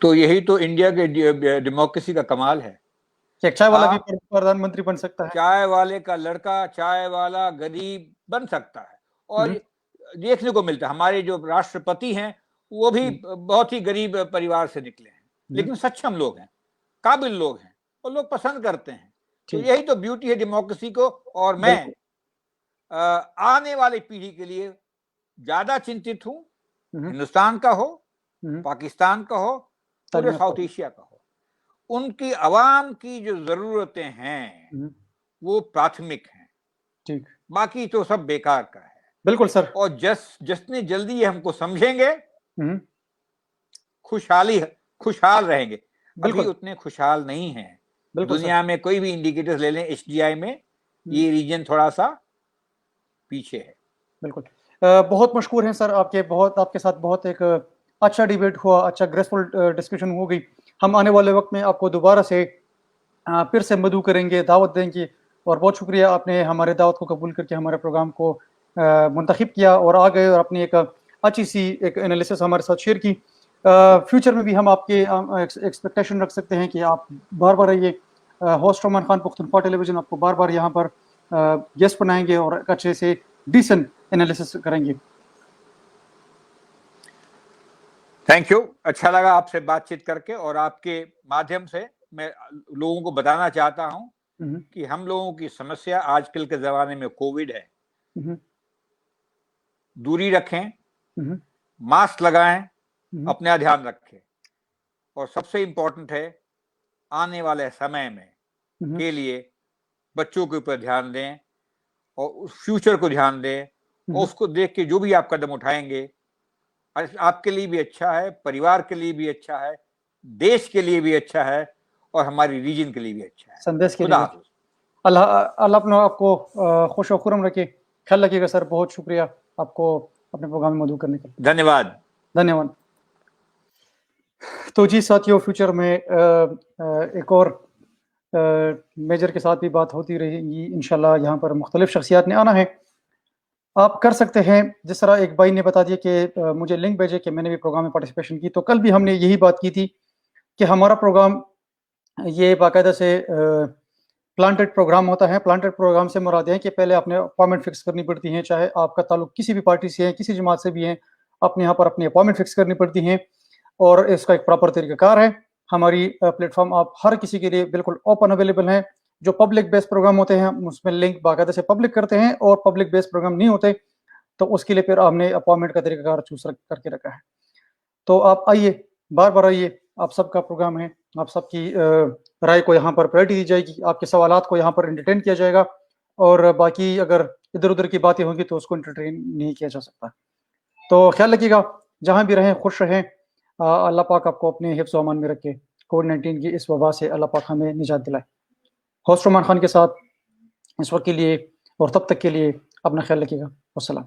Speaker 3: तो यही तो इंडिया के डेमोक्रेसी का कमाल है।
Speaker 2: एक चाय वाला भी प्रधानमंत्री बन सकता है,
Speaker 3: चाय वाले का लड़का चाय वाला गरीब बन सकता है। और देखने को मिलता है हमारे जो राष्ट्रपति हैं वो भी बहुत ही गरीब परिवार से निकले हैं, लेकिन सक्षम लोग हैं, काबिल लोग हैं और लोग पसंद करते हैं। तो यही तो ब्यूटी है डेमोक्रेसी को। और मैं आने वाली पीढ़ी के लिए ज्यादा चिंतित हूं, हिंदुस्तान का हो, पाकिस्तान का हो, पूरे साउथ एशिया का हो। उनकी आवाम की जो जरूरतें हैं वो प्राथमिक हैं,
Speaker 2: ठीक,
Speaker 3: बाकी तो सब बेकार का है।
Speaker 2: बिल्कुल सर।
Speaker 3: और जितनी जल्दी ये हमको समझेंगे खुशहाल रहेंगे। अभी उतने खुशहाल नहीं हैं। दुनिया में कोई भी इंडिकेटर्स ले लें, HDI में ये रीजन थोड़ा सा पीछे है।
Speaker 2: बिल्कुल, बहुत मशहूर हैं सर आपके साथ बहुत एक अच्छा डिबेट हुआ, अच्छा ग्रेसफुल डिस्कशन हो गई। हम आने वाले वक्त में आपको दोबारा से फिर से मदऊ करेंगे, दावत देंगे। और बहुत शुक्रिया, आपने हमारे दावत को कबूल करके हमारे प्रोग्राम को मुंतखब किया और आ गए और अपनी एक अच्छी सी एक एनालिसिस हमारे साथ शेयर की। फ्यूचर में भी हम आपके एक्सपेक्टेशन रख सकते हैं कि आप बार बार आइए। होस्ट रोमान खान पुख्तनख्वा टेलीविजन आपको बार बार यहाँ पर गेस्ट बनाएंगे और अच्छे से डिसेंट एनालिसिस करेंगे।
Speaker 3: थैंक यू, अच्छा लगा आपसे बातचीत करके। और आपके माध्यम से मैं लोगों को बताना चाहता हूं कि हम लोगों की समस्या आजकल के जमाने में कोविड है। दूरी रखें, मास्क लगाएं, अपना ध्यान रखें, और सबसे इंपॉर्टेंट है आने वाले समय में के लिए बच्चों के ऊपर ध्यान दें और उस फ्यूचर को ध्यान दें। और उसको देख के जो भी आप कदम उठाएंगे आपके लिए भी अच्छा है, परिवार के लिए भी अच्छा है, देश के लिए भी अच्छा है और हमारी रीजन के लिए भी अच्छा है।
Speaker 2: संदेश के लिए अल्लाह अपना आपको खुश और खुरम रखे। ख्याल रखिएगा सर, बहुत शुक्रिया आपको अपने प्रोग्राम में मदऊ करने के लिए।
Speaker 3: धन्यवाद।
Speaker 2: तो जी साथियों, फ्यूचर में एक और मेजर के साथ भी बात होती रहेगी इंशाल्लाह। यहाँ पर मुख्तलिफ शख्सियात ने आना है, आप कर सकते हैं। जिस तरह एक भाई ने बता दिया कि मुझे लिंक भेजे कि मैंने भी प्रोग्राम में पार्टिसिपेशन की, तो कल भी हमने यही बात की थी कि हमारा प्रोग्राम ये बाकायदा से प्लांटेड प्रोग्राम होता है। प्लांटेड प्रोग्राम से मुराद है कि पहले आपने अपॉइंटमेंट फिक्स करनी पड़ती है, चाहे आपका ताल्लुक किसी भी पार्टी से है, किसी जमात से भी है, अपने यहाँ पर अपनी अपॉइंटमेंट फिक्स करनी पड़ती है और इसका एक प्रॉपर तरीकाकार है। हमारी प्लेटफॉर्म आप हर किसी के लिए बिल्कुल ओपन अवेलेबल है। जो पब्लिक बेस्ड प्रोग्राम होते हैं उसमें लिंक बाकायदा से पब्लिक करते हैं, और पब्लिक बेस्ड प्रोग्राम नहीं होते तो उसके लिए फिर हमने अपॉइंटमेंट का तरीकाकार चूज करके रखा है। तो आप आइए, बार बार आइए, आप सबका प्रोग्राम है, आप सबकी राय को यहाँ पर प्रायोरिटी दी जाएगी, आपके सवालात को यहाँ पर एंटरटेन किया जाएगा, और बाकी अगर इधर उधर की बातें होंगी तो उसको एंटरटेन नहीं किया जा सकता। तो ख्याल रखिएगा, जहाँ भी रहें खुश रहें। अल्लाह पाक आपको अपने हिफ्ज़ अमान में रखे। कोविड-19 की इस वबा से अल्लाह पाक हमें निजात दिलाए। होस्ट रोमान खान के साथ इस वक्त के लिए और तब तक के लिए अपना ख्याल रखिएगा। वस्सलाम।